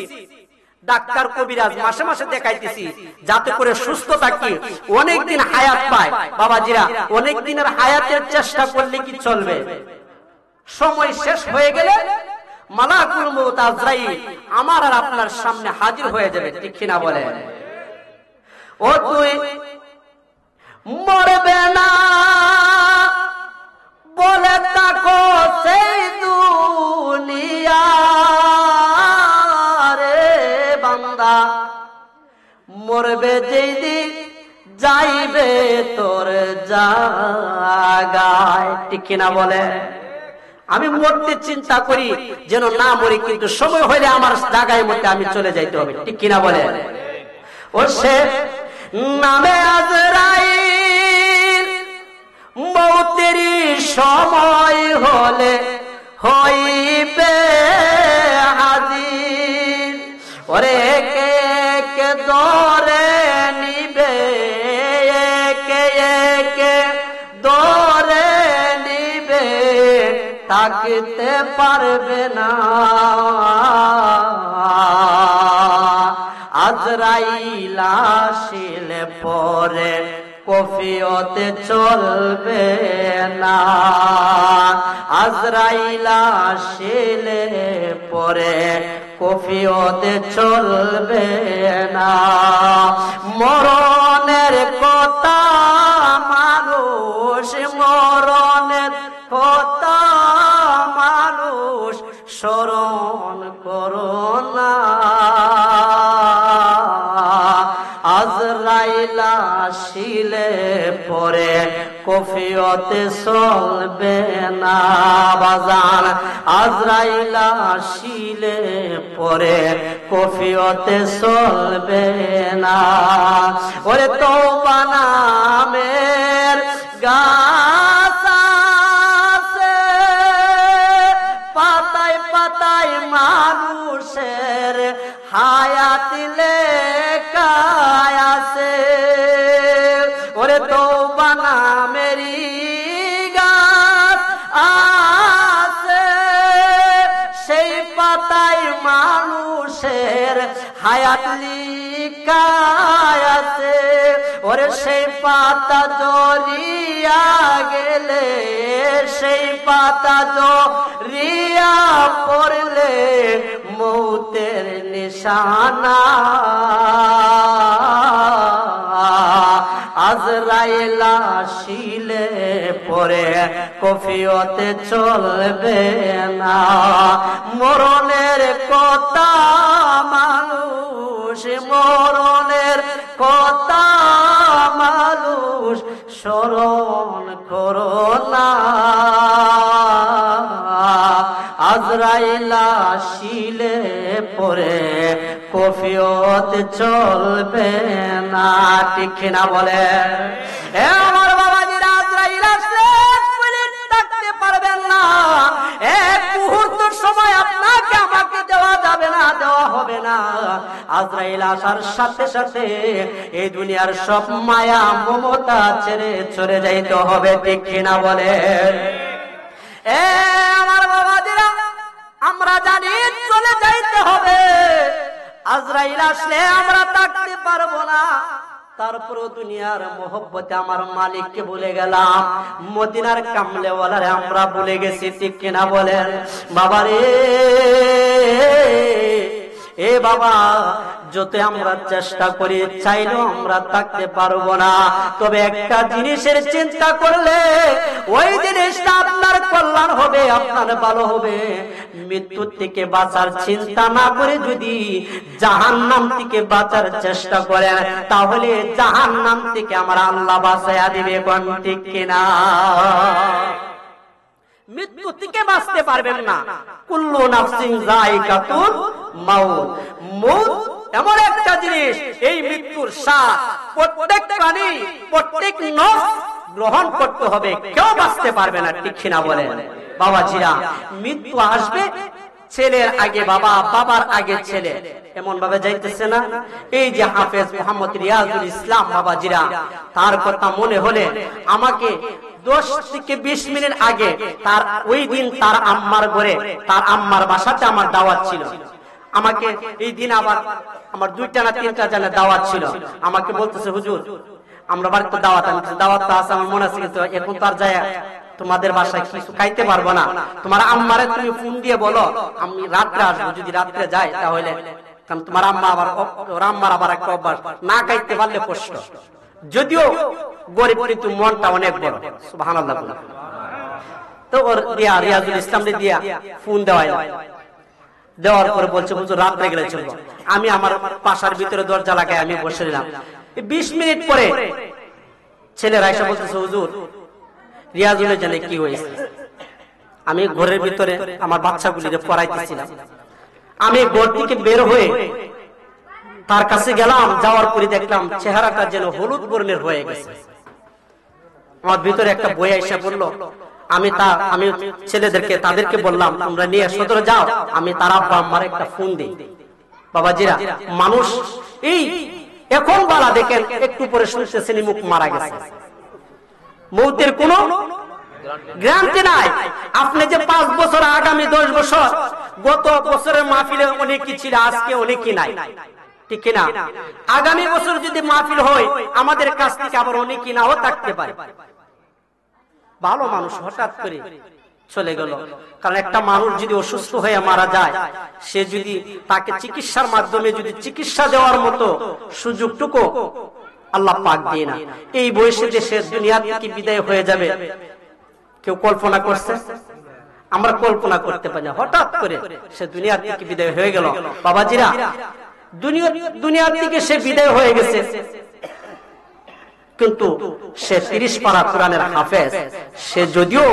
ডাক্তার কবিরাজ মাসে মাসে দেখাইতেছি যাতে করে সুস্থ থাকি, অনেকদিন হায়াত পায়। বাবাজিরা, অনেক দিনের হায়াতের চেষ্টা করলে কি চলবে? সময় শেষ হয়ে গেলে মালাকুল মউত আজরাইল আমার আর আপনার সামনে হাজির হয়ে যাবে। ঠিক কিনা বলে? ও তুই মরবে না বলে তাকো সেই দুনিয়া রে বান্দা, মরবে যেই দিন যাইবে তোর জায়গায়। ঠিক কিনা বলে? আমি মরতে চিন্তা করি যেন না মরি, কিন্তু সময় হইলে আমার জায়গায় মধ্যে আমি চলে যাইতে হবে। ঠিক কিনা বলে? ও সে নামে আজরাইল, মৌতেরই সময় হলে হইবে হাজির। ওরে কে কে ধরে নিবে, কে কে ধরে নিবে, থাকতে পারবে না। আজরাইল আসিলে পরে কফিয়তে চলবে না। আজরাইল আসিলে পরে কফিয়তে চলবে না। মরণের কথা মানুষ, মরণের কথা আসিলে পরে কফিয়তে চলবে না বাজান, আজরাইল আসিলে পরে কফিয়তে চলবে না। ওরে তওবা নামের গাছ আছে, পাতায় পাতায় মানুষের হায়াত লেখা আছে। ওরে তওবা নামেরই গাছ আছে, সেই পাতায় মানুষের হায়াত লেখা আছে। ওরে সেই পাতা জড়িয়া গেলে, সেই পাতা জড়িয়া পড়লে মৌতের নিশানা। আজরাইল আসিলে পরে কফিয়তে চলবে না। মরণের কথা মানুষ, মরণের কথা মানুষ স্মরণ করো না। আজরাইল আসিলে পরে কফিয়ত চলবে না। ঠিক না বলে? আমার বাবাজিরা, আজরাইল আসলে এক মিনিট থাকতে পারবেন না। এক মুহূর্ত সময় আপনাকে আমাকে দেওয়া যাবে না, দেওয়া হবে না। আজরাইল আসার সাথে সাথে এই দুনিয়ার সব মায়া মমতা ছেড়ে চলে যাইতে হবে। ঠিক না বলে? আমার বাবাজিরা, আমরা জানি চলে যাইতে হবে। আজরাইল আসলে আমরা থাকতে পারবো না। তারপরে দুনিয়ার মোহব্বতে আমার মালিককে ভুলে গেলাম, মদিনার কামলেওয়ালারে আমরা ভুলে গেছি। ঠিক কিনা বলেন? বাবারে, এ বাবা, যত আমরা চেষ্টা করি চাইলেও আমরা থাকতে পারবো না। তবে একটা জিনিসের চিন্তা করলে ওই জিনিসটা আপনার কল্যাণ হবে, আপনার ভালো হবে। মৃত্যু থেকে বাঁচার চিন্তা না করে যদি জাহান্নাম থেকে বাঁচার চেষ্টা করেন, তাহলে জাহান্নাম থেকে আমার আল্লাহ বাঁচাইয়া দিবে। কোন ঠিক কিনা? মৃত্যু থেকে বাঁচতে পারবেন না। কুল্লু নাফসিন যায়িকাতুল মাউত। মউত এমন একটা জিনিস, এই মৃত্যুর স্বাদ প্রত্যেক প্রাণী, প্রত্যেক নফস গ্রহণ করতে হবে, কেউ বাঁচতে পারবে না। ঠিক না বলে? বাবাজিরা, মৃত্যু আসবে ছেলের আগে বাবা, বাবার আগে ছেলে, এমন ভাবে যাইতেছে না? এই যে হাফেজ মোহাম্মদ রিয়াজুল ইসলাম বাবাজিরা, তার কথা মনে হলে আমাকে 10 থেকে 20 মিনিট আগে, তার ওই দিন তার আম্মার ঘরে, তার আম্মার বাসাতে আমার দাওয়াত ছিল। আমাকে এই দিন আবার আমার 2টা না 3টা জানা দাওয়াত ছিল। আমাকে বলতেছে, হুজুর আমরা বাড়িতে দাওয়াত, আমি দাওয়াতটা আছে আমার মনে আছে, কিন্তু এখন তার যায় তোমাদের বাসায় কিছু খাইতে পারবো না। তোমার আম্মারে তুমি ফোন দিয়ে বলো আমি রাত্রে আসবো, যদি রাত্রে যাই তাহলে, কারণ তোমার আম্মা আবার, ওর আম্মার আবার একটা অভ্যাস, না খাইতে পারলে কষ্ট। যদিও গরিব কিন্তু মনটা অনেক বড়। সুবহানাল্লাহ। তো ওর দিয়া, রিয়াজুল ইসলামকে দিয়া ফোন দেওয়ার পরে বলছে, হুজুর রাত্রে গেলে চলবো। আমি আমার পাশার ভিতরে দরজা লাগায় আমি বসে নিলাম। 20 মিনিট পরে ছেলেরা এসে বলতেছে, হুজুর রিয়াজুলের জানে কি হয়েছে। আমি ঘরের ভিতরে আমার বাচ্চাগুলিকে পড়াইতেছিলাম। আমি ঘর থেকে বের হয়ে তার কাছে গেলাম, যাওয়ার পরে দেখলাম চেহারাটা যেন হলুদ বর্ণের হয়ে গেছে। আমার ভিতরে একটা বই এসে বলল, আমি ছেলেদেরকে তাদেরকে বললাম তোমরা নিয়ে সদরে যাও, আমি তার আব্বা আম্মার একটা ফোন দিই। বাবাজিরা, মানুষ এই এখন বলা দেখেন একটু পরে শুনতেছেন মুখ মারা গেছে, মৌতের কোনো গ্যারান্টি নাই। আপনি যে 5 বছর, আগামী 10 বছর, গত বছরের মাহফিলে অনেকই ছিল, আজকে অনেকই নাই। ঠিক না? আগামী বছর যদি মাহফিল হয়, আমাদের কাছ থেকে আবার অনেকই নাও থাকতে পারে। ভালো মানুষ হঠাৎ করে চলে গেল। কারণ একটা মানুষ যদি অসুস্থ হয়ে মারা যায়, সে যদি তাকে চিকিৎসার মাধ্যমে যদি চিকিৎসা দেওয়ার মতো সুযোগটুকু আল্লাহ পাক দিয়ে না, এই বয়সে যে সে দুনিয়া থেকে বিদায় হয়ে যাবে, কেউ কল্পনা করছে? আমরা কল্পনা করতে পারি না। হঠাৎ করে সে দুনিয়া থেকে বিদায় হয়ে গেল। বাবাজিরা, দুনিয়া থেকে সে বিদায় হয়ে গেছে, কিন্তু সে 30 পারা কোরআনের হাফেজ, সে যদিও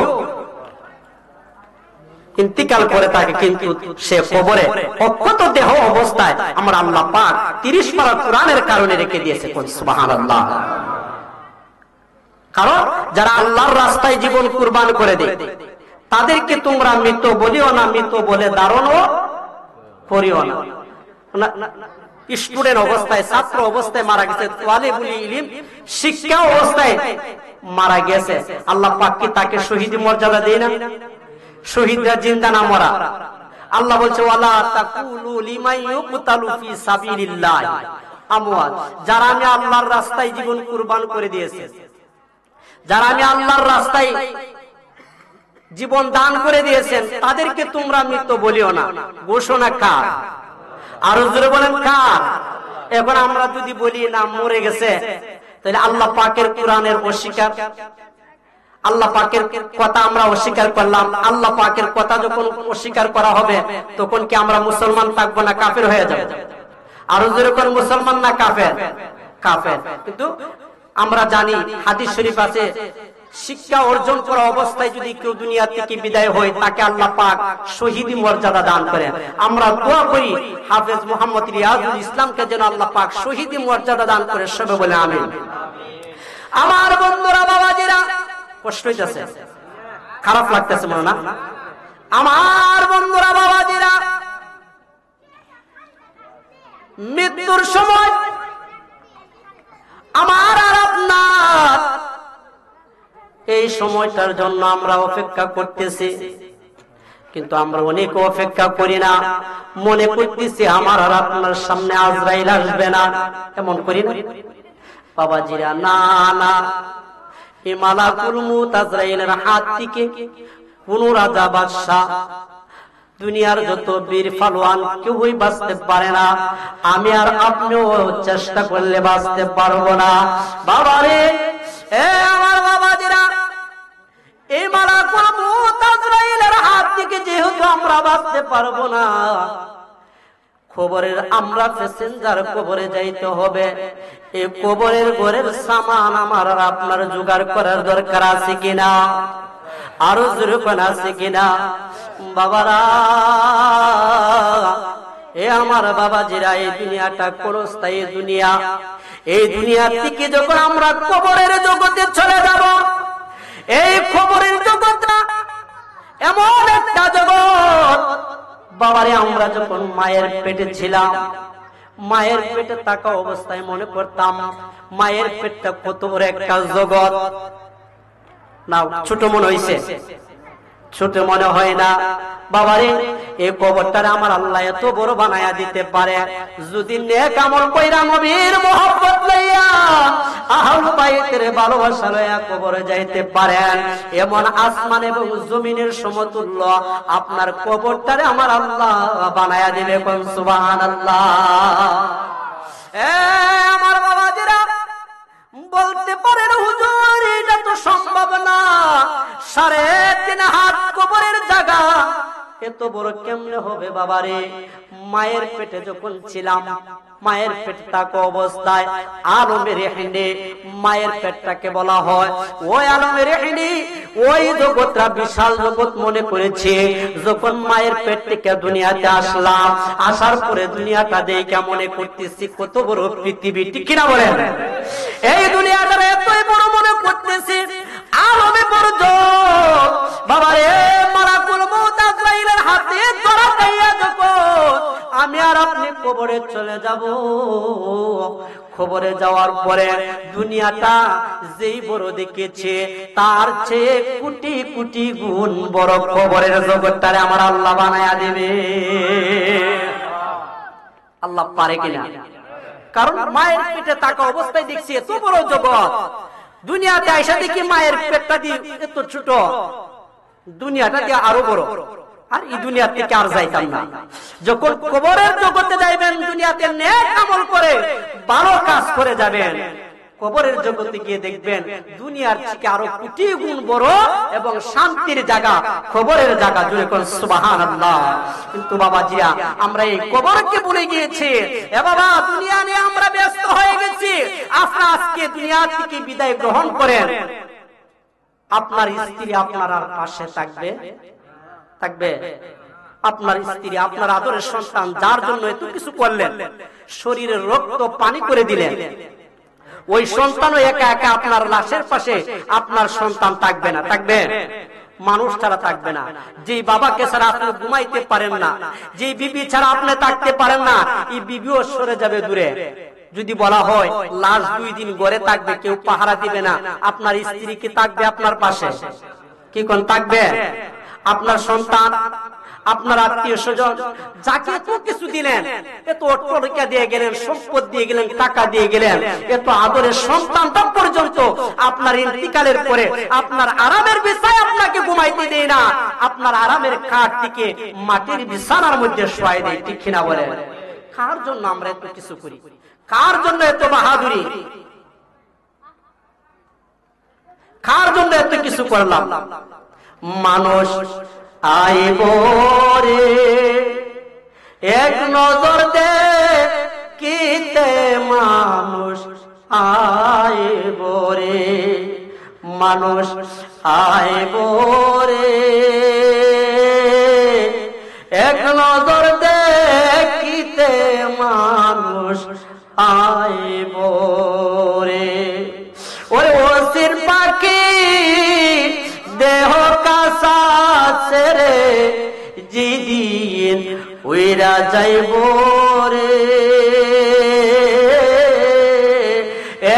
ইন্তিকাল করে থাকে কিন্তু সে কবরে অক্ষত দেহ অবস্থায় আমার আল্লাহ পাক 30 পারা কোরআনের কারণে রেখে দিয়েছে। সুবহানাল্লাহ। কারণ যারা আল্লাহর রাস্তায় জীবন কুরবান করে দেয় তাদেরকে তোমরা মৃত বলিও না, মৃত বলে দাঁড়ানো করিও না। স্টুডেন্ট অবস্থায়, ছাত্র অবস্থায় মারা গেছে, তালিবুল ইলম শিক্ষা অবস্থায় মারা গেছে, আল্লাহ পাক কি তাকে শহীদ মর্যাদা দেয় না? শহীদরা জিন্দা না মরা। আল্লাহ বলছে ওয়ালা তাকুলু লিমান ইউকতালু ফি সাবিলিল্লাহ আমওয়াত। যারা আমি আল্লাহর রাস্তায় জীবন কুরবান করে দিয়েছে, যারা আমি আল্লাহর রাস্তায় জীবন দান করে দিয়েছেন তাদেরকে তোমরা মৃত বলিও না। ঘোষণা কার? আরো জোরে বলেন কার? এখন আমরা যদি বলি না মরে গেছে, তাহলে আল্লাহ পাকের কোরআনের অস্বীকার, আল্লাহ পাকের কথা আমরা অস্বীকার করলাম। আল্লাহ পাকের কথা যখন অস্বীকার করা হবে তখন কি আমরা মুসলমান থাকবো না কাফের হয়ে যাবে? আরো যেরকম মুসলমান না কাফের? কাফের। কিন্তু আমরা জানি হাদিস শরীফ আছে, শিক্ষা অর্জন করা অবস্থায় যদি কেউ দুনিয়া থেকে বিদায় হয় তাকে আল্লাহ পাক শহীদ মর্যাদা দান করেন। আমরা দোয়া করি হাফেজ মোহাম্মদ রিয়াজুল ইসলামকে যেন আল্লাহ পাক শহীদ মর্যাদা দান করে, সবে বলে আমিন। আমার বন্ধুরা, বাবাজিরা, কষ্ট হইতেছে, খারাপ লাগতেছে মনে না? আমার বন্ধুরা, বাবাজিরা, মৃত্যুর সময় আমার আর আপনার এই সময়টার জন্য আমরা অপেক্ষা করতেছি, কিন্তু আমরা অনেক অপেক্ষা করি না। মনে করতেছি আমার আর আপনার সামনে আজরাইল আসবে না, এমন করি না বাবাজিরা? না না, এই মালাকুল মউত আজরাইলের হাত থেকে কোন রাজা বাদশা, দুনিয়ার যত বীর ফালোয়ান কেউই বাঁচতে পারে না। আমি আর আপনিও চেষ্টা করলে বাঁচতে পারবো না। বাবারে, আমার বাবাজিরা, এই মালাকুল মউত আজরাইলের হাত থেকে যেহেতু আমরা বাঁচতে পারবো না, কবরের আমরা প্যাসেঞ্জার কবরে যাইতে হবে। এই কবরের ঘরের সামান আমার আর আপনার জোগাড় করার দরকার আছে কিনা? আরো যেরকম আছে কিনা? বাবারা, এ আমার বাবাজিরা, এই দুনিয়াটা ক্ষণস্থায়ী দুনিয়া। এই দুনিয়া থেকে যখন আমরা কবরের জগতে চলে যাব, এই কবরের জগৎটা এমন একটা জগৎ, বাবারে, আমরা যখন মায়ের পেটে ছিলাম, মায়ের পেটে থাকা অবস্থায় মনে করতাম মায়ের পেটটা কত বড় একটা জগৎ। না, ছোট মনে হয়েছে? ছোট মনে হয় না বাবারে। এই কবরটারে আমার আল্লাহ এত বড় বানায়া দিতে পারে যদি নেক আমল কইরা নবীর মহব্বত লইয়া আহলে বাইতের ভালোবাসা লইয়া কবরে যাইতে পারেন। এমন আসমান এবং জমিনের সমতুল্য আপনার কবরটারে আমার আল্লাহ বানায়া দিবে। কোন সুবহানাল্লাহ। আমার বাবাজিরা, বলতে পারেন হুজুর এটা তো সম্ভব না, 3.5 হাত কবরের জায়গা এত বড় কেমনে হবে? বাবারে, মায়ের পেটে যখন ছিলাম, মায়ের পেট থাকা অবস্থায় আলমের হিন্দি, মায়ের পেটটাকে বলা হয় ওই আলমের হিন্দি, ওই জগৎটা বিশাল জগৎ মনে করেছে। যখন মায়ের পেট থেকে দুনিয়াতে আসলাম, আসার পরে দুনিয়াটা দেখে মনে করতেছি কত বড় পৃথিবী, ঠিক কিনা বলেন? এই দুনিয়াটা এতই বড় মনে করতেছি, আলমে বড় জগৎ। বাবারে, মালাকুল মউত আজরাইলের হাতে ধরা খাইয়া যখন আমি আর আপনি কবরে চলে যাব, কবরে যাওয়ার পরে দুনিয়াটা যেই বড় দেখেছে তার চেয়ে কোটি কোটি গুণ বড় কবরের জগৎটারে আমার আল্লাহ বানায়া দিবে। আল্লাহ পারে কিনা? কারণ মায়ের পেটে থাকা অবস্থায় দেখছি এত বড় জগৎ, দুনিয়াতে আইসা দেখি মায়ের পেটটা দিয়ে এত ছোট, দুনিয়াটা দিয়ে আরো বড়। আর এই দুনিয়া থেকে আর যাইতাম না। যখন কবরের জগতে যাইবেন, দুনিয়াতে নেক আমল করে ভালো কাজ করে যাবেন, কবরের জগতে গিয়ে দেখবেন দুনিয়ার থেকে আরো কোটি গুণ বড় এবং শান্তির জায়গা কবরের জায়গা। জুড়ে কোন সুবহানাল্লাহ। কিন্তু বাবাজিরা আমরা এই কবরকে ভুলে গিয়েছি। এ বাবা, দুনিয়া নিয়ে আমরা ব্যস্ত হয়ে গেছি। আপনারা আজকে দুনিয়া থেকে বিদায় গ্রহণ করেন, আপনার স্ত্রী আপনার আর পাশে থাকবে? থাকবে? আপনার স্ত্রী, আপনার আদরের সন্তান, যার জন্য এত কিছু করলেন, শরীরের রক্ত পানি করে দিলেন, ওই সন্তানও একা একা আপনার লাশের পাশে আপনার সন্তান থাকবে না? থাকবে? মানুষ ছাড়া থাকবে না। যে বাবাকে ছাড়া আপনি ঘুমাইতে পারেন না, যে বিবি ছাড়া আপনি থাকতে পারেন না, এই বিবিও সরে যাবে দূরে। যদি বলা হয় লাশ 2 দিন ঘরে থাকবে, কেউ পাহারা দিবে না, আপনার স্ত্রী কি থাকবে আপনার পাশে? কি কোন থাকবে? আপনার সন্তান, আপনার আত্মীয় স্বজন, যাকে এত কিছু দিলেন, এত অট্টালিকা দিয়ে গেলেন, সম্পদ দিয়ে গেলেন, টাকা দিয়ে গেলেন, এত আদরের সন্তানটা পর্যন্ত আপনার ইন্তিকালের পরে আপনার আরামের বিছানায় আপনাকে ঘুমাইতে দেয় না, আপনার আরামের খাট থেকে মাটির বিছানার মধ্যে শোয়াই দেয়। ঠিক কিনা বলেন? কার জন্য আমরা এত কিছু করি? কার জন্য এত বাহাদুরি? কার জন্য এত কিছু করলাম? মানুষ আইব রে এক নজর দেখিতে, মানুষ আইব রে, মানুষ আইব রে এক নজর দেখিতে, মানুষ আইব রে। ওরে ওসির পাখি দেহ কাসা ছেড়ে যেদিন উইরা যাইব রে,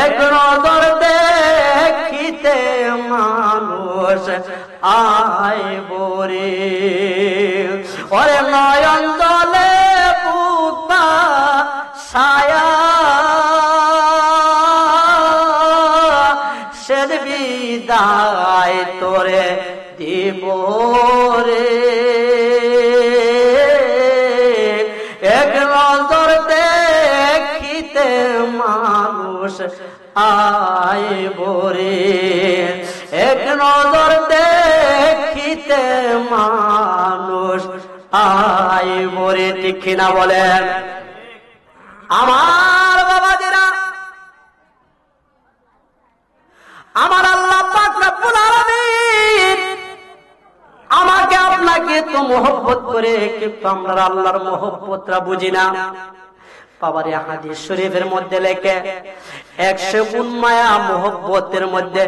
এক নজর দেখিতে মানুষ আইব রে। ওরে নয়ন জলে বুক ছায়া শের বিদায় তোরে দিব রে, এক নজর দেখিতে মানুষ আইব রে, এক নজর দেখিতে মানুষ আইব রে। ঠিক না বলেন? আমার বাবাজিরা, আমার আল্লাহ পাক রব্বুল আলামিন আমাকে আপনাকে তো মহব্বত করে, কিন্তু আমরা আল্লাহর মহব্বতটা বুঝি না। বাবারে, হাদিস শরীফের মধ্যে লেখে 100 গুণ মায়া মহব্বতের মধ্যে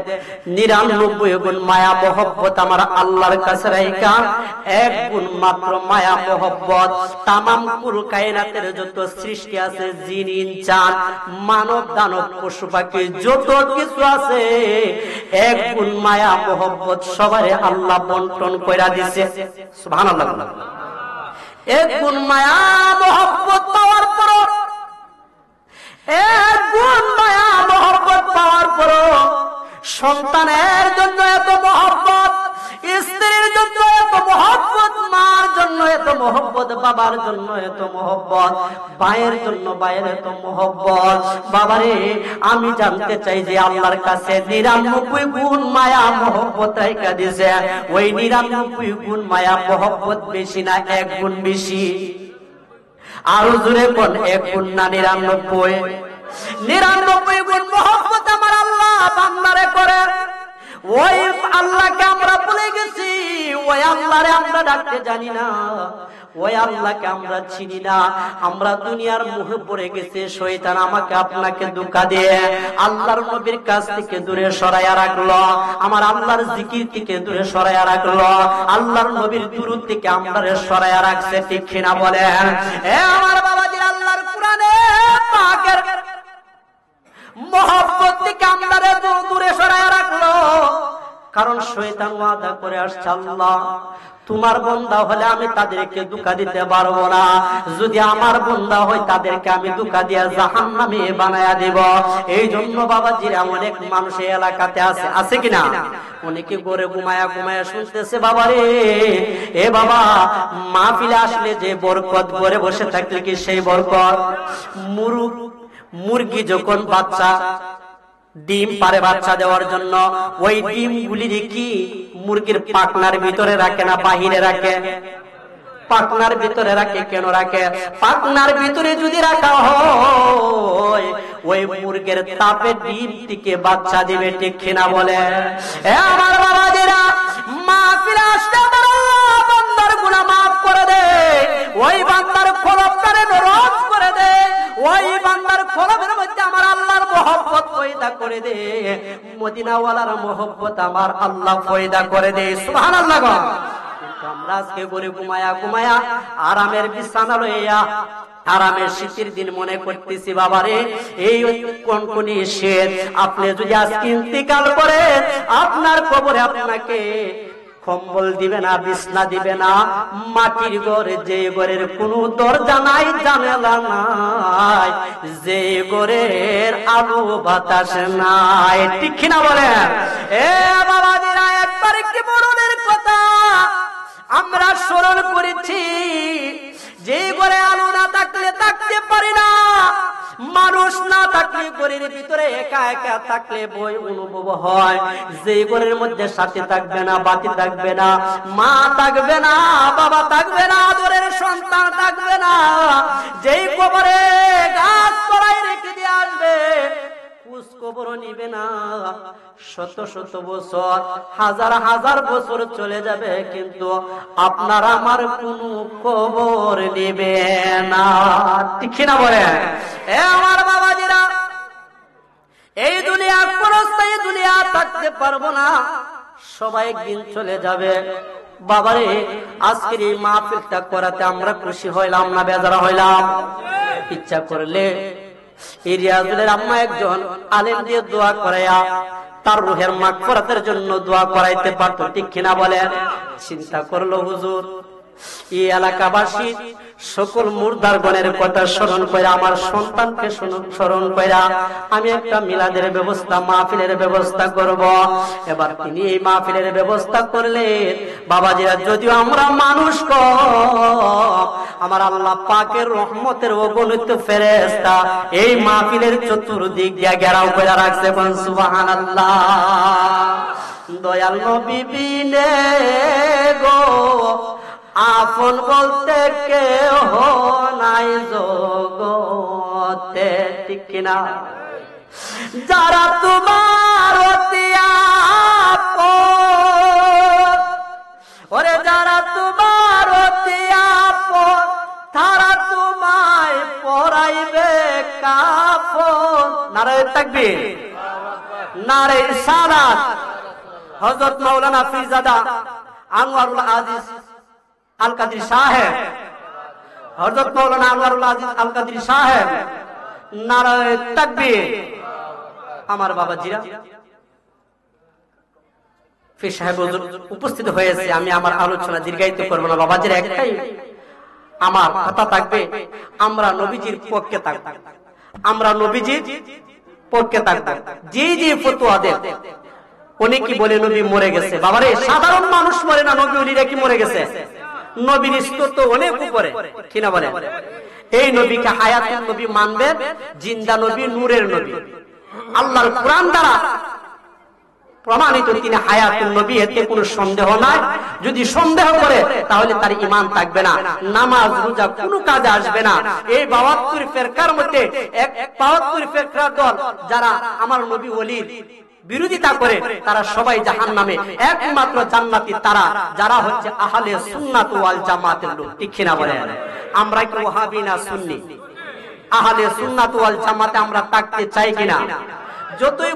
99 গুণ মায়া মহব্বত আমার আল্লাহর কাছে রাইখা 1 গুণ মাত্র মায়া মহব্বত তামাম কুল কায়নাতের যত সৃষ্টি আছে, জিন ইনসান, মানব দানব পশু পাখি যত কিছু আছে, 1 গুণ মায়া মহব্বত সবারে আল্লাহ বন্টন কইরা দিয়েছে। সুবহানাল্লাহ। 1 গুণ মায়া মহব্বত পাওয়ার পর, 1 গুণ মায়া মহব্বত পাওয়ার পর সন্তানের জন্য এত মহব্বত, স্ত্রীর জন্য এত মহব্বত, মার জন্য এত মহব্বত, বাবার জন্য এত মহব্বত, ভাইয়ের জন্য ভাইয়ের এত মহব্বত। বাবারে, আমি জানতে চাই যে আল্লাহর কাছে 99 গুণ মায়া মহব্বত রাইখা দিয়েছে, ওই 99 গুণ মায়া মহব্বত বেশি না 1 গুণ বেশি? আরো জোরে কোন 1 গুণ না 99? 99 গুণ মহব্বত আমার আল্লাহ বান্দারে করে। ওই আল্লাহকে আমরা ভুলে গেছি, ওই আল্লাহরে আমরা ডাকতে জানি না, ওই আল্লাহকে আমরা চিনি না। আমরা দুনিয়ার মুখে পড়ে গেছে। শয়তান আমাকে আপনাকে ধোঁকা দিয়ে আল্লাহর নবীর কাছ থেকে দূরে সরাইয়া রাখলো, আমার আল্লাহর জিকির থেকে দূরে সরাইয়া রাখলো, আল্লাহর নবীর দুরূদ থেকে আমরারে সরাইয়া রাখছে। ঠিক কিনা বলেন? এ আমার বাবাজি, আল্লাহর কোরআনে পাকের মহব্বত থেকে আমরারে দূরে সরাইয়া রাখলো। কারণ শয়তান ওয়াদা করে আসছে, আল্লাহ তোমার বান্দা হলে আমি তাদেরকে ধোঁকা দিতে পারবো না, যদি আমার বান্দা হয় তাদেরকে আমি ধোঁকা দিয়ে জাহান্নামে বানায়া দেব। এই জন্য বাবাজিরা, অনেক মানুষ এই এলাকাতে আছে কিনা, অনেকে ঘরে ঘুমায়া ঘুমায়া শুনতেছে, বাবারে এ বাবা, মাহফিলে আসলে যে বরকত, ঘরে বসে থাকলে কি সেই বরকত? মুরগি যখন বাচ্চা ডিম পারে বাচ্চা দেওয়ার জন্য। ওই ডিম গুলি কি মুরগির পাখনার ভিতরে রাখে না বাহিরে রাখে? পাখনার ভিতরে রাখে। কেন রাখে? পাখনার ভিতরে যদি রাখা হয় ওই মুরগির তাপে ডিম থেকে বাচ্চা দিবে, ঠিক কিনা বলে? আমার বাবাজিরা, মাহফিলে আসতে আমার আল্লাহ বান্দার গুনাহ মাফ করে দে, ওই বান্দার কলবটারে নরম করে দে, ওই বান্দার কলবের মধ্যে আমার আল্লাহর মহব্বত পয়দা করে দে, মদিনাওয়ালার মহব্বত আমার আল্লাহ পয়দা করে দে। সুবহানাল্লাহ। আমরা আজকে করে ঘুমায়া আরামের বিছানা লইয়া আরামের শীতের দিন মনে করতেছি বাবারে এই কনকনি শীত, আপনি যদি আজকে ইন্তিকাল করেন আপনার কবরে আপনাকে কম্বল দিবে না, বিছনা দিবে না, মাটির ঘরে, যে ঘরের কোনো দরজা নাই, জানালা নাই, যে ঘরের আলো বাতাস নাই, ঠিক কিনা বলেন? এ বাবাজিরা, একবার কি মরণের কথা আমরা স্মরণ করেছি, যে ঘরে আলো না থাকলে থাকতে পারি না, মানুষ না থাকলে ঘরের ভিতরে একা একা থাকলে বই অনুভব হয়, যে ঘরের মধ্যে সাথে থাকবে না, বাতি থাকবে না, মা থাকবে না, বাবা থাকবে না, আদরের সন্তান থাকবে না, যেই কবরে গাছ তলায় রেখে দিয়ে আসবে খোঁজ নিবে না, শত শত বছর, হাজার হাজার বছর চলে যাবে, কিন্তু আপনার আমার কোনো খবর নেবে না, ঠিক না বলে? এ আমার বাবাজিরা, এই দুনিয়া চিরস্থায়ী দুনিয়া, থাকতে পারবো না, সবাই একদিন চলে যাবে। বাবারে, আজকের এই মাহফিলটা করাতে আমরা খুশি হইলাম না বেজার হইলাম? ইচ্ছা করলে এই রিয়াজুলের আম্মা একজন আলেম দিয়ে দোয়া করাইয়া তার রুহের মাগফিরাতের জন্য দোয়া করাইতে পারতো, ঠিক কিনা বলেন? চিন্তা করলো হুজুর, এই এলাকাবাসী সকল মুর্দারগণের কথা স্মরণ করে, আমার সন্তানকে স্মরণ করে আমি একটা মিলাদের ব্যবস্থা, মাহফিলের ব্যবস্থা করব। এবার তিনি এই মাহফিলের ব্যবস্থা করলেন। বাবাজিরা, যদিও আমরা মানুষ কম, আমার আল্লাহ পাকের রহমতের অগণিত ফেরেশতা এই মাহফিলের চতুর্দিক দিয়ে ঘেরাও করে রাখছে। সুবহানাল্লাহ। দয়াল নবী বিনে গো আপন বলতে কেউ নাই জগতে, ঠিক কিনা? যারা তোমার অতি আপন, ওরে যারা তোমার অতি আপন, তারা তোমায় পরাইবে কাফন। নারায়ে তাকবীর, নারায়ে সালাত। হযরত মাওলানা ফিরজাদা আনোয়ারুল আজিজ আল কাদরি সাহেব, হযরত মাওলানা আনোয়ারুল আজিজ আল কাদরি সাহেব, নারায়ে তাকবীর। আমার বাবাজিরা, ফির সাহেব হুজুর উপস্থিত হয়েছে, আমি আমার আলোচনা দীর্ঘায়িত করব না। বাবাজিরা, একটাই আমার কথা থাকবে, আমরা নবীজির পক্ষে থাকব, আমরা নবীজির পক্ষে থাকব। যে যে ফতোয়া দেন, অনেকে বলে নবী মরে গেছে। বাবারে, সাধারণ মানুষ মরে না, নবী উলিরা কি মরে গেছে? নবীর স্তর তো অনেক উপরে, কিনা বলে? এই নবীকে হায়াতুন নবী মানবেন, জিন্দা নবী, নূরের নবী, আল্লাহর কোরআন দ্বারা প্রমাণিত তিনি হায়াতুন নবী, এতে কোনো সন্দেহ নাই। যদি সন্দেহ করে তাহলে তার ঈমান থাকবে না, নামাজ রোজা কোনো কাজে আসবে না। এই ৭২ ফিরকার মধ্যে এক ৭২ ফিরকার দল, যারা আমার নবী ওলির বিরোধিতা করে, তারা সবাই জাহান্নামে, একমাত্র জান্নাতি তারা যারা হচ্ছে আহলে সুন্নাত ওয়াল জামাতের লোক, ঠিক কিনা বলেন? আমরা কি ওয়াহাবি না সুন্নি? আহলে সুন্নাত ওয়াল জামাতে আমরা থাকতে চাই কিনা? যতই